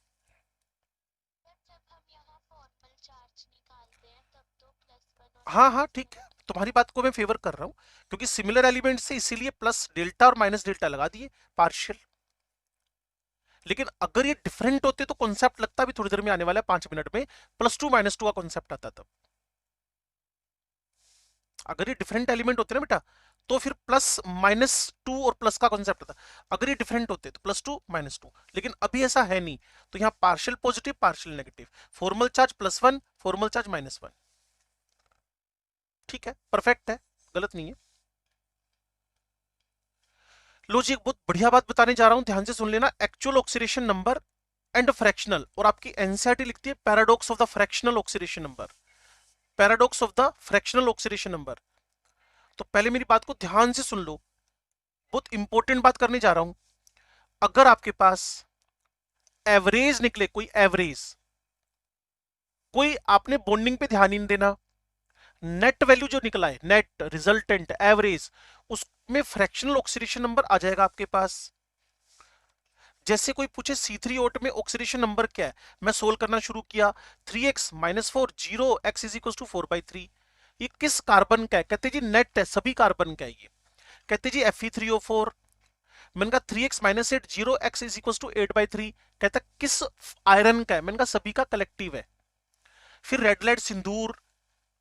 हाँ हाँ ठीक है, तुम्हारी बात को मैं फेवर कर रहा हूं, क्योंकि सिमिलर एलिमेंट से इसीलिए प्लस डेल्टा और माइनस डेल्टा लगा दिए पार्शियल। लेकिन अगर ये डिफरेंट होते तो कॉन्सेप्ट लगता भी थोड़ी देर में आने वाला है, 5 मिनट में +2 -2 का कॉन्सेप्ट आता तब। अगर ये डिफरेंट एलिमेंट होते ना बेटा, तो फिर +-2 और प्लस का कॉन्सेप्ट आता। अगर ये डिफरेंट होते तो +2 -2, लेकिन अभी ऐसा है नहीं, तो यहाँ partial positive partial negative, formal charge +1, formal charge -1। ठीक है, परफेक्ट है, गलत नहीं है। लो जी, एक बहुत बढ़िया बात बताने जा रहा हूं, ध्यान से सुन लेना। Actual oxidation number and fractional, और आपकी एनसीईआरटी लिखती है paradox of the fractional oxidation number, paradox of the fractional oxidation number. तो पहले मेरी बात को ध्यान से सुन लो, बहुत इंपॉर्टेंट बात करने जा रहा हूं। अगर आपके पास एवरेज निकले, कोई एवरेज, कोई आपने बॉन्डिंग पे ध्यान ही नहीं देना, नेट वैल्यू जो निकला है, नेट रिजल्टेंट एवरेज, उसमें फ्रैक्शनल ऑक्सीडेशन नंबर आ जाएगा आपके पास। जैसे कोई पूछे C3O8 में ऑक्सीडेशन नंबर क्या है, मैं सोल्व करना शुरू किया, 3x -4 0 x = 4/3। ये किस कार्बन का है, कहते जी नेट है, सभी कार्बन का है ये। कहते जी Fe3O4। मैंने कहा 3x -8 0 x = 8/3, कहता किस आयरन का है, मैंने कहा सभी का कलेक्टिव है। फिर रेड लेड सिंदूर,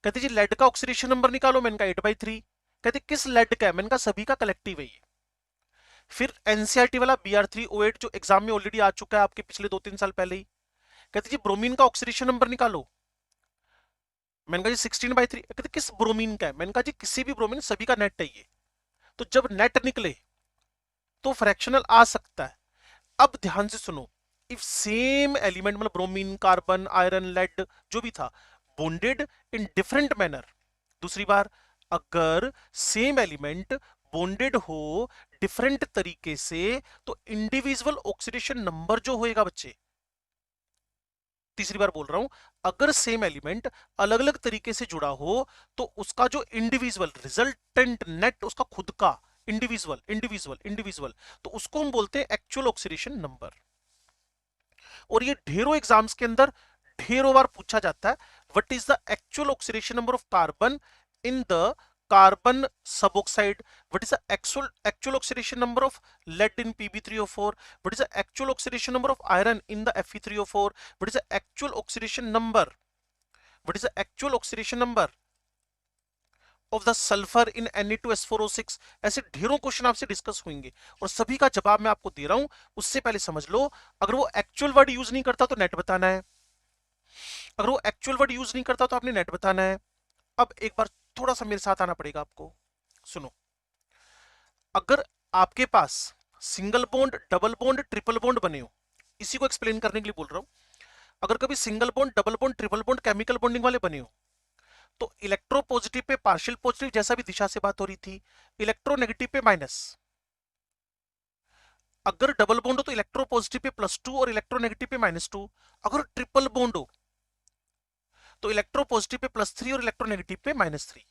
कहते जी लेड का ऑक्सीडेशन नंबर निकालो, मैंने कहा 8/3, कहते किस लेड का है, मैंने कहा सभी का कलेक्टिव है ये। फिर एनसीईआरटी वाला Br3O8 जो एग्जाम में ऑलरेडी आ चुका है आपके पिछले 2-3 साल पहले ही, कहते जी ब्रोमीन का ऑक्सीडेशन नंबर निकालो, मैंने कहा जी 16/3, कहते किस ब्रोमीन का है, मैंने कहा जी किसी भी ब्रोमीन, सभी का नेट है ये। तो जब नेट निकले तो फ्रैक्शनल आ सकता है। अब ध्यान से सुनो, इफ सेम एलिमेंट, मतलब ब्रोमीन, कार्बन, आयरन, लेड जो भी था, बॉन्डेड इन डिफरेंट मैनर, दूसरी बार अगर सेम एलिमेंट बॉन्डेड हो डिफरेंट तरीके से, तो इंडिविजुअल ऑक्सीडेशन नंबर जो होएगा बच्चे, तीसरी बार बोल रहा हूं, अगर सेम एलिमेंट अलग अलग तरीके से जुड़ा हो तो उसका जो इंडिविजुअल रिजल्टेंट नेट, उसका खुद का इंडिविजुअल इंडिविजुअल इंडिविजुअल, तो उसको हम बोलते हैं एक्चुअल ऑक्सीडेशन नंबर। और ये ढेरों एग्जाम्स के अंदर ढेरों बार पूछा जाता है, what is the actual oxidation number of carbon in the carbon suboxide, what is the actual oxidation number of lead in Pb3O4, what is the actual oxidation number of iron in the Fe3O4, what is the actual oxidation number, what is the actual oxidation number of the sulfur in Na2S4O6। ऐसे ढेरों क्वेश्चन आपसे डिस्कस होंगे और सभी का जवाब मैं आपको दे रहा हूं। उससे पहले समझ लो, अगर वो एक्चुअल वर्ड यूज नहीं करता तो नेट बताना है, अगर वो एक्चुअल वर्ड यूज नहीं करता तो आपने नेट बताना है। अब एक बार थोड़ा सा मेरे साथ आना पड़ेगा आपको, सुनो। अगर आपके पास single bond, double bond, triple bond बने हो, इसी को एक्सप्लेन करने के लिए बोल रहा हूं। अगर कभी single bond, double bond, triple bond chemical bonding वाले बने हो, तो इलेक्ट्रोपॉजिटिव पे पार्शियल पॉजिटिव, जैसा भी दिशा से बात हो रही थी, इलेक्ट्रोनेगेटिव पे माइनस। अगर डबल बॉन्ड हो तो इलेक्ट्रोपॉजिटिव पे +2 और इलेक्ट्रोनेगेटिव पे -2। अगर ट्रिपल बॉन्ड हो तो इलेक्ट्रोपॉजिटिव पे +3 और इलेक्ट्रोनेगेटिव पे -3।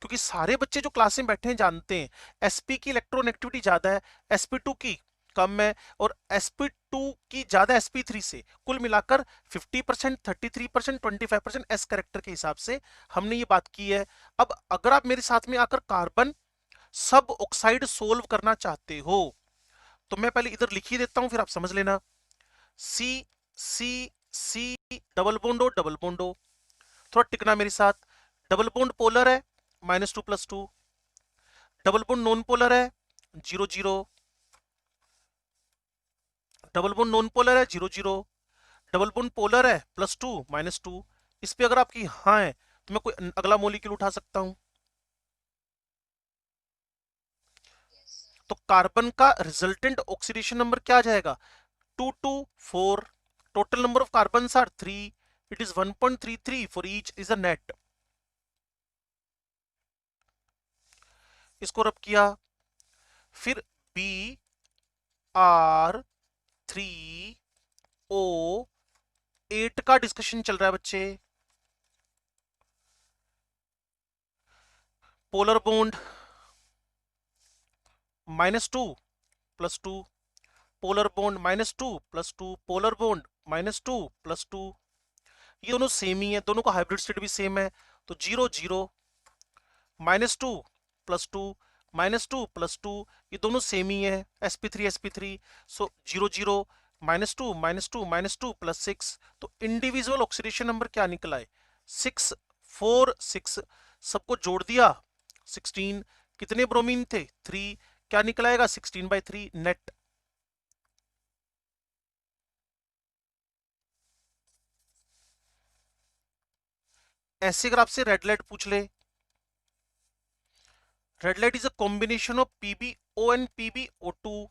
क्योंकि सारे बच्चे जो क्लास में बैठे हैं जानते हैं sp की इलेक्ट्रोनेगेटिविटी ज्यादा है, sp2 की कम है, और sp2 की ज्यादा sp3 से। कुल मिलाकर 50%, 33%, 25% s कैरेक्टर के हिसाब से हमने ये बात की है। अब अगर आप मेरे साथ में आकर कार्बन सब ऑक्साइड सोल्व करना चाहते हो तो मैं पहले इधर लिख ही देता हूं, फिर आप समझ लेना। सी सी सी डबल बॉन्ड हो, डबल बॉन्ड हो, थोड़ा टिकना मेरे साथ। डबल बॉन्ड पोलर है -2 +2, डबल बॉन्ड नॉन पोलर है 0 0, डबल बॉन्ड नॉन पोलर है 0 0, डबल बॉन्ड पोलर है +2 -2। इस पे अगर आपकी हाँ है तो मैं कोई अगला मॉलिक्यूल उठा सकता हूं। तो कार्बन का रिजल्टेंट ऑक्सीडेशन नंबर क्या आ जाएगा? 224। Total number of carbon are 3, it is 1.33 for each is a net. इसको रब किया, फिर Br3O8 का डिस्कशन चल रहा है बच्चे। Polar bond -2 +2, polar bond -2 +2, polar bond -2 +2। ये दोनों सेम ही है, दोनों का हाइब्रिड स्टेट भी सेम है। तो 0 0, -2 +2, -2 +2, ये दोनों सेम ही है, sp3 सो 0 0, -2 -2 -2 +6। तो इंडिविजुअल ऑक्सीडेशन नंबर क्या निकला है? 6 4 6। सबको जोड़ दिया 16। कितने ब्रोमीन थे? 3। क्या निकलाएगा? 16/3 नेट। ऐसे अगर आपसे रेड लाइट पूछ ले, red light is a combination of PbO and PbO2,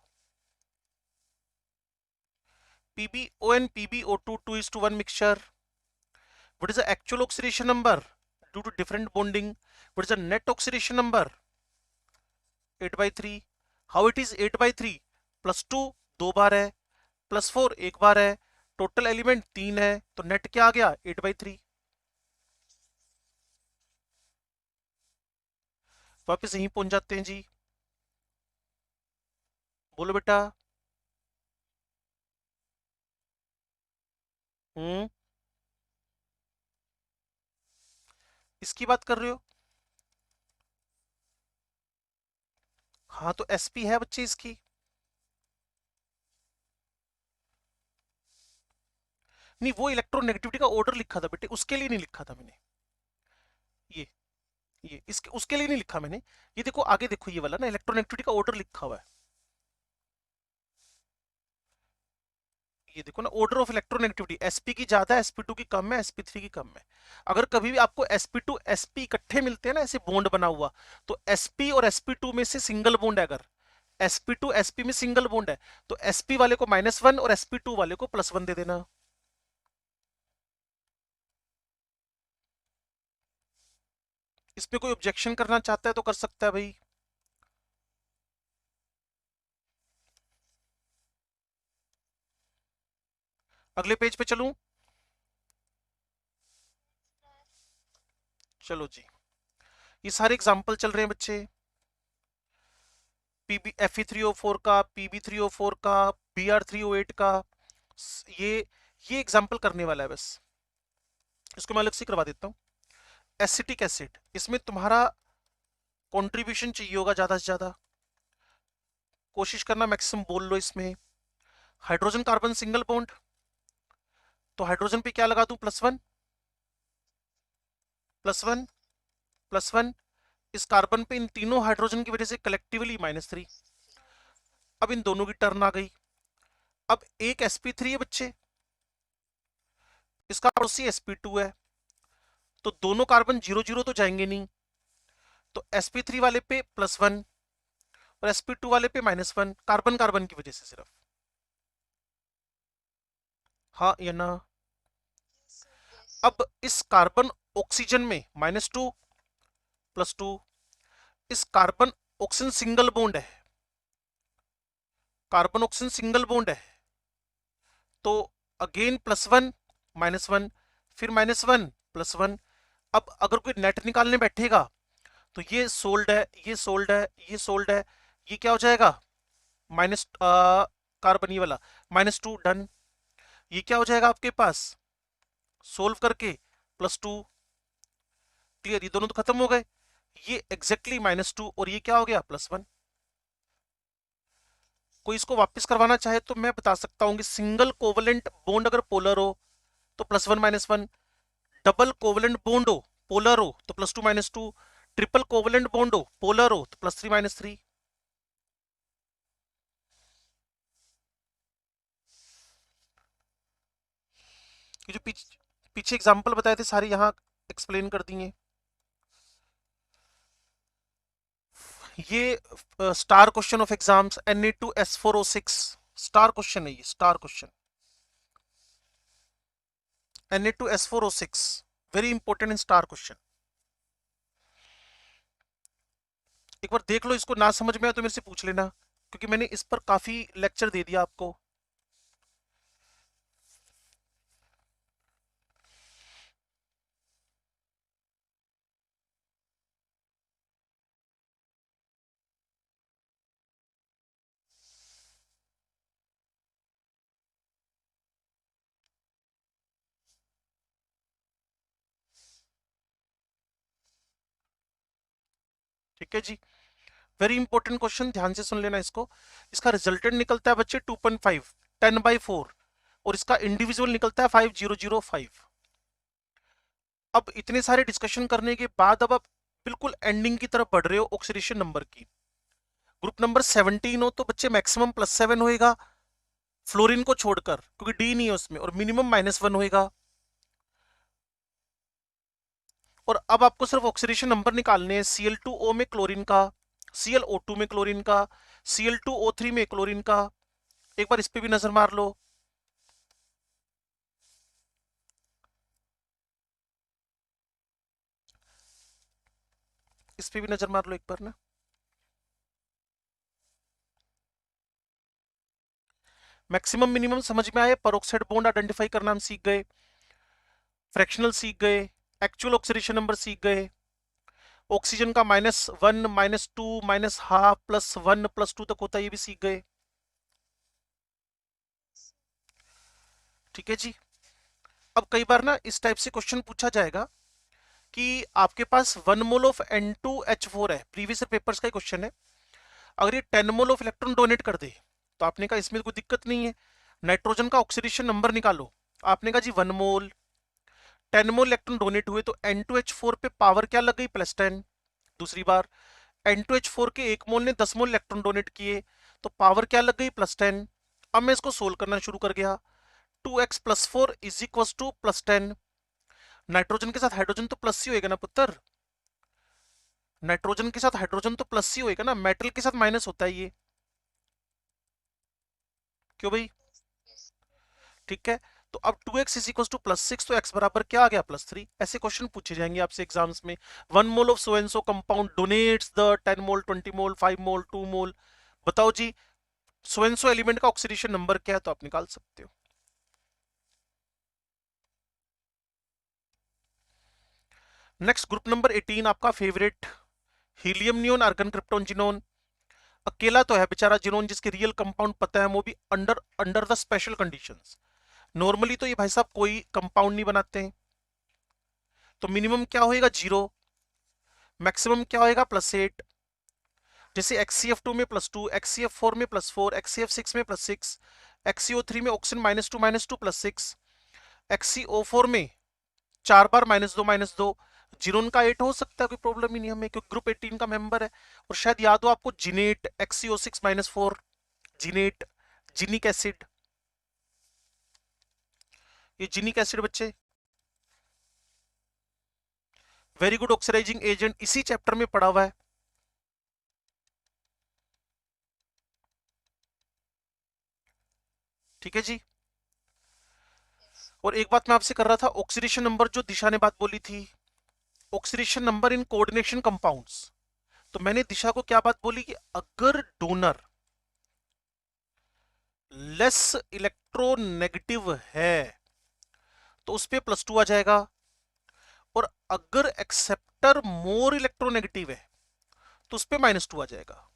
PbO and PbO2 2:1 mixture. What is the actual oxidation number due to different bonding? What is the net oxidation number? 8/3. How it is 8/3? +2 दो बार है, +4 एक बार है, टोटल एलिमेंट 3 है, तो नेट क्या आ गया? 8/3। वापस यहीं पहुंच जाते हैं जी। बोलो बेटा। इसकी बात कर रहे हो? हाँ तो sp है बच्चे इसकी। नहीं, वो इलेक्ट्रोनेगेटिविटी का ऑर्डर लिखा था बेटे, उसके लिए नहीं लिखा था मैंने। ये ये इसके उसके लिए नहीं लिखा मैंने। ये देखो आगे देखो, ये वाला ना इलेक्ट्रोनेगेटिविटी का ऑर्डर लिखा हुआ है। ये देखो ना, ऑर्डर ऑफ इलेक्ट्रोनेगेटिविटी, sp की ज्यादा है, sp2 की कम है, sp3 की कम है। अगर कभी भी आपको sp2 sp इकट्ठे मिलते हैं ना, ऐसे बॉन्ड बना हुआ, तो sp और sp2 में से सिंगल बॉन्ड है। अगर sp2 sp में सिंगल बॉन्ड है तो sp वाले को -1 और sp2 वाले को +1 दे देना। इसमें कोई ऑब्जेक्शन करना चाहता है तो कर सकता है भाई। अगले पेज पे चलूं? चलो जी, ये सारे एग्जाम्पल चल रहे हैं बच्चे। Fe3O4 का, Pb3O4 का, Br3O8 का, ये ये एग्जाम्पल करने वाला है बस। इसको मैं अलग से करवा देता हूँ। एसिटिक एसिड, इसमें तुम्हारा कंट्रीब्यूशन चाहिए होगा ज्यादा से ज्यादा, कोशिश करना मैक्सिमम बोल लो इसमें। हाइड्रोजन कार्बन सिंगल बॉन्ड, तो हाइड्रोजन पे क्या लगा दूं, +1 +1 +1। इस कार्बन पे इन तीनों हाइड्रोजन की वजह से कलेक्टिवली -3। अब इन दोनों की टर्न आ गई। अब एक sp3 है बच्चे, इसका पड़ोसी sp2 है, तो दोनों कार्बन 0 0 तो जाएंगे नहीं, तो sp3 वाले पे +1 और sp2 वाले पे -1, कार्बन कार्बन की वजह से सिर्फ। हाँ या ना? अब इस कार्बन ऑक्सीजन में -2 +2, इस कार्बन ऑक्सीजन सिंगल बॉन्ड है, कार्बन ऑक्सीजन सिंगल बॉन्ड है, तो अगेन +1 -1, फिर -1 +1। अब अगर कोई नेट निकालने बैठेगा तो ये सोल्ड है, ये सोल्ड है, ये सोल्ड है, ये क्या हो जाएगा, माइनस कार्बन ये वाला -2, डन। ये क्या हो जाएगा आपके पास, सोल्व करके +2, क्लियर, ये दोनों तो खत्म हो गए। ये एग्जैक्टली -2 और ये क्या हो गया, +1। कोई इसको वापस करवाना चाहे तो मैं बता सकता हूं कि सिंगल कोवलेंट बॉन्ड अगर पोलर हो तो +1 -1, डबल कोवलेंट बॉन्ड हो पोलर हो तो +2 -2, ट्रिपल कोवलेंट बॉन्ड हो पोलर हो तो +3 -3। ये जो पीछे एग्जांपल बताए थे सारे यहाँ एक्सप्लेन कर दिए। ये star question of exams Na2S4O6 star question है, ये star question Na2S4O6 very important in star question. एक बार देख लो, इसको ना समझ में आए तो मेरे से पूछ लेना, क्योंकि मैंने इस पर काफी लेक्चर दे दिया आपको। ठीक है जी, वेरी इंपॉर्टेंट क्वेश्चन, ध्यान से सुन लेना इसको। इसका रिजल्टेंट निकलता है बच्चे 2.5 10/4 और इसका इंडिविजुअल निकलता है 5005। अब इतने सारे डिस्कशन करने के बाद अब आप बिल्कुल एंडिंग की तरफ बढ़ रहे हो ऑक्सीडेशन नंबर की। ग्रुप नंबर 17 हो तो बच्चे मैक्सिमम +7 होएगा फ्लोरीन को छोड़कर, क्योंकि डी नहीं है उसमें, और मिनिमम -1 होएगा। और अब आपको सिर्फ ऑक्सीडेशन नंबर निकालने हैं Cl2O में क्लोरीन का, ClO2 में क्लोरीन का, Cl2O3 में क्लोरीन का। एक बार इस पे भी नजर मार लो। इस पे भी नजर मार लो एक बार ना। मैक्सिमम मिनिमम समझ में आए, परोक्साइड बॉन्ड आइडेंटिफाई करना हम सीख गए, फ्रैक्शनल सीख गए, एक्चुअल ऑक्सीडेशन नंबर सीख गए, ऑक्सीजन का -1 -2 -1/2 +1 +2 तक होता है ये भी सीख गए। ठीक है जी। अब कई बार ना इस टाइप से क्वेश्चन पूछा जाएगा कि आपके पास 1 मोल ऑफ N2H4 है, प्रीवियस पेपर्स का क्वेश्चन है, अगर ये 10 मोल ऑफ इलेक्ट्रॉन डोनेट कर दे तो आपने कहा इसमें कोई दिक्कत नहीं है, नाइट्रोजन का ऑक्सीडेशन नंबर निकालो। आपने कहा जी 1 मोल, 10 मोल इलेक्ट्रॉन डोनेट हुए तो N2H4 पे पावर क्या लग गई, +10। दूसरी बार N2H4 के 1 मोल ने 10 मोल इलेक्ट्रॉन डोनेट किए तो पावर क्या लग गई, +10। अब मैं इसको सोल्व करना शुरू कर गया, 2x + 4 = +10। नाइट्रोजन के साथ हाइड्रोजन तो प्लस ही होएगा ना पुत्र, नाइट्रोजन के साथ हाइड्रोजन तो प्लस ही होएगा ना, मेटल के साथ माइनस होता है ये, क्यों भाई? ठीक है, तो अब 2x = +6 तो x बराबर क्या आ गया, +3। ऐसे क्वेश्चन पूछे जाएंगे आपसे एग्जाम्स में। 1 mole of so and so compound donates the 10 mole 20 mole 5 mole 2 mole, बताओ जी सो एंड सो एलिमेंट का ऑक्सीडेशन नंबर क्या है, तो आप निकाल सकते हो। नेक्स्ट ग्रुप नंबर 18 आपका favourite, helium neon argon krypton xenon. अकेला तो है बेचारा जिनोन जिसके रियल कंपाउंड पता है, वो भी under under the special conditions. Normally तो ये भाई साहब कोई कंपाउंड नहीं बनाते हैं, तो मिनिमम क्या होएगा 0, मैक्सिमम क्या होएगा +8। जैसे XCF2 में +2, XCF4 में +4, XCF6 में +6, XCO3 में ऑक्सीजन -2 +6, XCO4 में 4 बार -2 जीरोन का 8 हो सकता है, कोई प्रॉब्लम ही नहीं हमें, क्योंकि ग्रुप 18 का मेंबर है। और शायद याद हो आपको जिनेट XCO6 -4, जिनेट जिनिक एसिड, ये जिनिक एसिड बच्चे वेरी गुड ऑक्सीडाइजिंग एजेंट, इसी चैप्टर में पढ़ा हुआ है। ठीक है जी। और एक बात मैं आपसे कर रहा था, ऑक्सीडेशन नंबर जो दिशा ने बात बोली थी, oxidation number in coordination compounds, तो मैंने दिशा को क्या बात बोली कि अगर डोनर लेस इलेक्ट्रोनेगेटिव है तो उस पे +2 आ जाएगा, और अगर एक्सेप्टर मोर इलेक्ट्रोनेगेटिव है तो उस पे -2 आ जाएगा।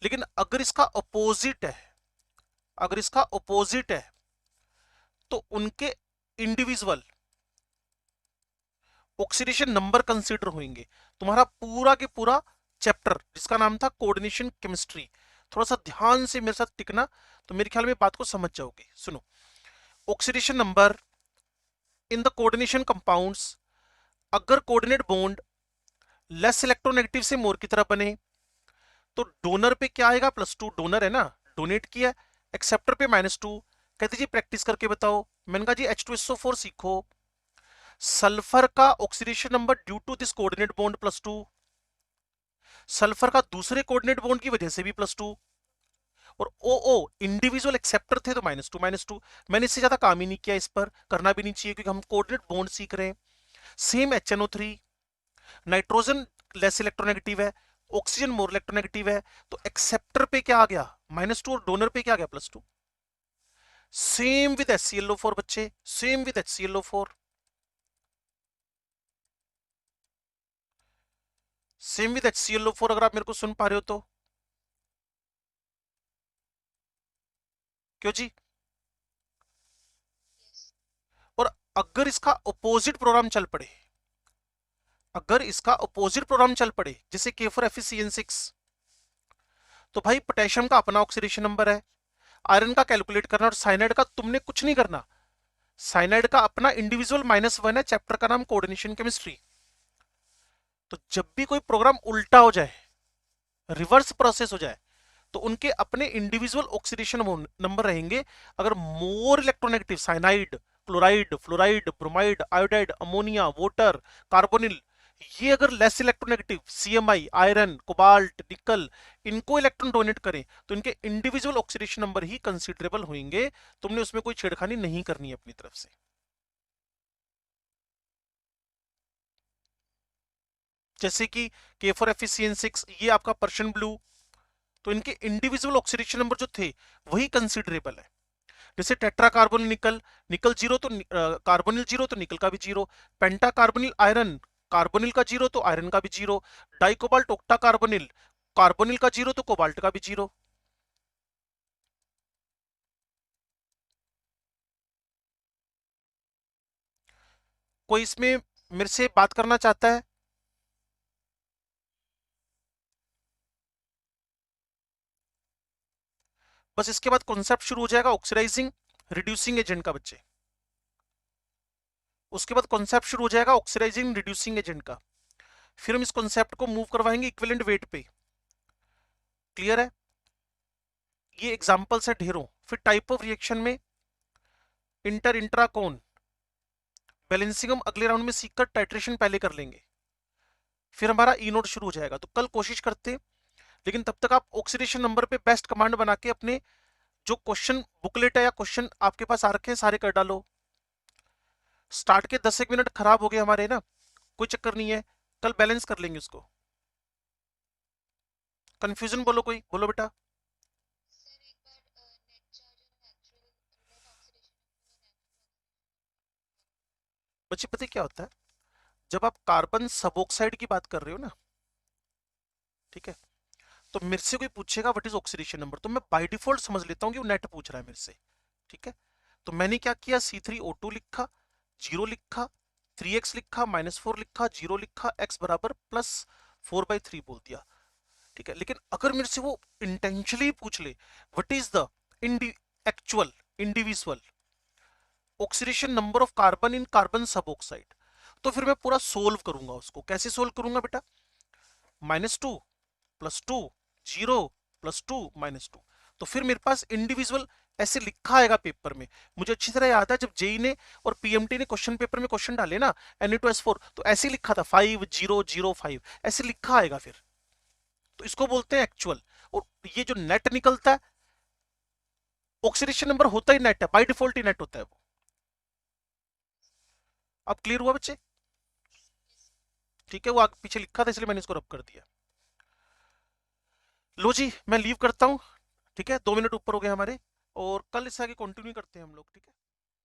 लेकिन अगर इसका अपोजिट है, अगर इसका अपोजिट है तो उनके इंडिविजुअल ऑक्सीडेशन नंबर कंसीडर होंगे। तुम्हारा पूरा के पूरा चैप्टर जिसका नाम था कोऑर्डिनेशन केमिस्ट्री, थोड़ा सा ध्यान से मेरे साथ टिकना, तो मेरे ख्याल में बात को समझ जाओगे। सुनो, oxidation number in the coordination compounds, अगर कोऑर्डिनेट बॉन्ड लेस इलेक्ट्रोनेगेटिव से मोर की तरफ बने तो डोनर पे क्या आएगा +2, डोनर है ना, डोनेट किया, एक्सेप्टर पे -2। कहते जी प्रैक्टिस करके बताओ, मैंने कहा जी H2SO4 सीखो, सल्फर का oxidation number due to this coordinate bond +2, sulphur का दूसरे कोऑर्डिनेट बॉन्ड की वजह से भी +2, और ओ इंडिविजुअल एक्सेप्टर थे तो -2। मैंने इससे ज्यादा काम ही नहीं किया, इस पर करना भी नहीं चाहिए क्योंकि हम कोऑर्डिनेट बॉन्ड सीख रहे हैं। Same HNO3, nitrogen less electronegative है, ऑक्सीजन मोर इलेक्ट्रोनेगेटिव है, तो एक्सेप्टर पे क्या आ गया -2 और डोनर पे क्या आ गया +2। सेम विद HClO4 बच्चे, same with HClO4, same with HClO4, अगर आप मेरे को सुन पा रहे हो तो क्यों जी। और अगर इसका ऑपोजिट प्रोग्राम चल पड़े, अगर इसका ऑपोजिट प्रोग्राम चल पड़े जैसे K4FeCN6, तो भाई पोटेशियम का अपना ऑक्सीडेशन नंबर है, आयरन का कैलकुलेट करना, और साइनाइड का तुमने कुछ नहीं करना, साइनाइड का अपना इंडिविजुअल -1 है, चैप्टर का नाम कोऑर्डिनेशन केमिस्ट्री। तो जब भी कोई प्रोग्राम उल्टा हो जाए, रिवर्स प्रोसेस हो जाए, तो उनके अपने इंडिविजुअल ऑक्सीडेशन नंबर रहेंगे। अगर more electronegative cyanide, chloride, fluoride, bromide, iodide, ammonia, water, carbonyl, ये अगर less electronegative CMI, iron, cobalt, निकल, इनको इलेक्ट्रॉन डोनेट करें तो इनके इंडिविजुअल ऑक्सीडेशन नंबर ही कंसीडरेबल होंगे। तुमने उसमें कोई छेड़खानी नहीं करनी है अपनी तरफ से। जैसे कि K4FeCN6, ये आपका पर्शियन ब्लू, तो इनके इंडिविजुअल ऑक्सीडेशन नंबर जो थे वही कंसीडरेबल है। जैसे टेट्रा कार्बोनिल निकल, निकल 0 तो कार्बोनिल 0 तो निकल का भी 0, पेंटा कार्बोनिल आयरन, कार्बोनिल का 0 तो आयरन का भी 0, डाइकोबाल्ट ऑक्टा कार्बोनिल, कार्बोनिल का 0 तो कोबाल्ट का भी 0। कोई इसमें मेरे से बात करना चाहता है? बस इसके बाद कॉन्सेप्ट शुरू हो जाएगा ऑक्सीडाइजिंग रिड्यूसिंग एजेंट का बच्चे, उसके बाद कॉन्सेप्ट शुरू हो जाएगा ऑक्सीडाइजिंग रिड्यूसिंग एजेंट का। फिर हम इस कॉन्सेप्ट को मूव करवाएंगे इक्विवेलेंट वेट पे। क्लियर है? ये एग्जांपल्स है ढेरों। फिर टाइप ऑफ रिएक्शन में इंटर इंट्रा कौन बैलेंसिंग हम अगले राउंड में सीखकर टाइट्रेशन पहले कर लेंगे, फिर हमारा ई नोट शुरू हो जाएगा। तो कल कोशिश करते, लेकिन तब तक आप ऑक्सीडेशन नंबर पे बेस्ट कमांड बना के अपने जो क्वेश्चन बुकलेट है या क्वेश्चन आपके पास आ रखे हैं सारे कर डालो। स्टार्ट के 10 एक मिनट खराब हो गए हमारे ना, कोई चक्कर नहीं है, कल बैलेंस कर लेंगे उसको। कंफ्यूजन बोलो, कोई बोलो बेटा। बच्चे पता है क्या होता है, जब आप कार्बन सबऑक्साइड की बात कर रहे हो ना, ठीक है, तो मेरे से कोई पूछेगा व्हाट इज ऑक्सीडेशन नंबर, तो मैं बाय डिफॉल्ट समझ लेता हूँ कि वो नेट पूछ रहा है मेरे से। ठीक है, तो मैंने क्या किया, C3O2 लिखा, 0 लिखा, 3x लिखा, -4 लिखा, 0 लिखा, x बराबर +4/3 बोल दिया, ठीक है। लेकिन अगर मेरे से वो इंटेंशनली पूछ ले what is the actual individual oxidation number of carbon in carbon सब ऑक्साइड, तो फिर मैं पूरा सोल्व करूंगा उसको। कैसे सोल्व करूंगा बेटा? -2 + 2 0 + 2 -2, तो फिर मेरे पास इंडिविजुअल ऐसे लिखा आएगा पेपर में। मुझे अच्छी तरह याद है जब जेई ने और पीएमटी ने क्वेश्चन पेपर में क्वेश्चन डाले ना Na2S4, तो ऐसे ही लिखा था 5 0 0 5, ऐसे लिखा आएगा फिर। तो इसको बोलते हैं एक्चुअल। और ये जो नेट निकलता है, ऑक्सीडेशन नंबर होता ही नेट है, बाय डिफॉल्ट ही नेट होता है वो। अब क्लियर हुआ बच्चे? ठीक है, वो आगे पीछे लिखा था इसलिए मैंने इसको रब कर दिया। लो जी, मैं लीव करता हूं, ठीक है, 2 मिनट ऊपर हो गए हमारे, और कल इससे आगे कंटिन्यू करते हैं हम लोग, ठीक है।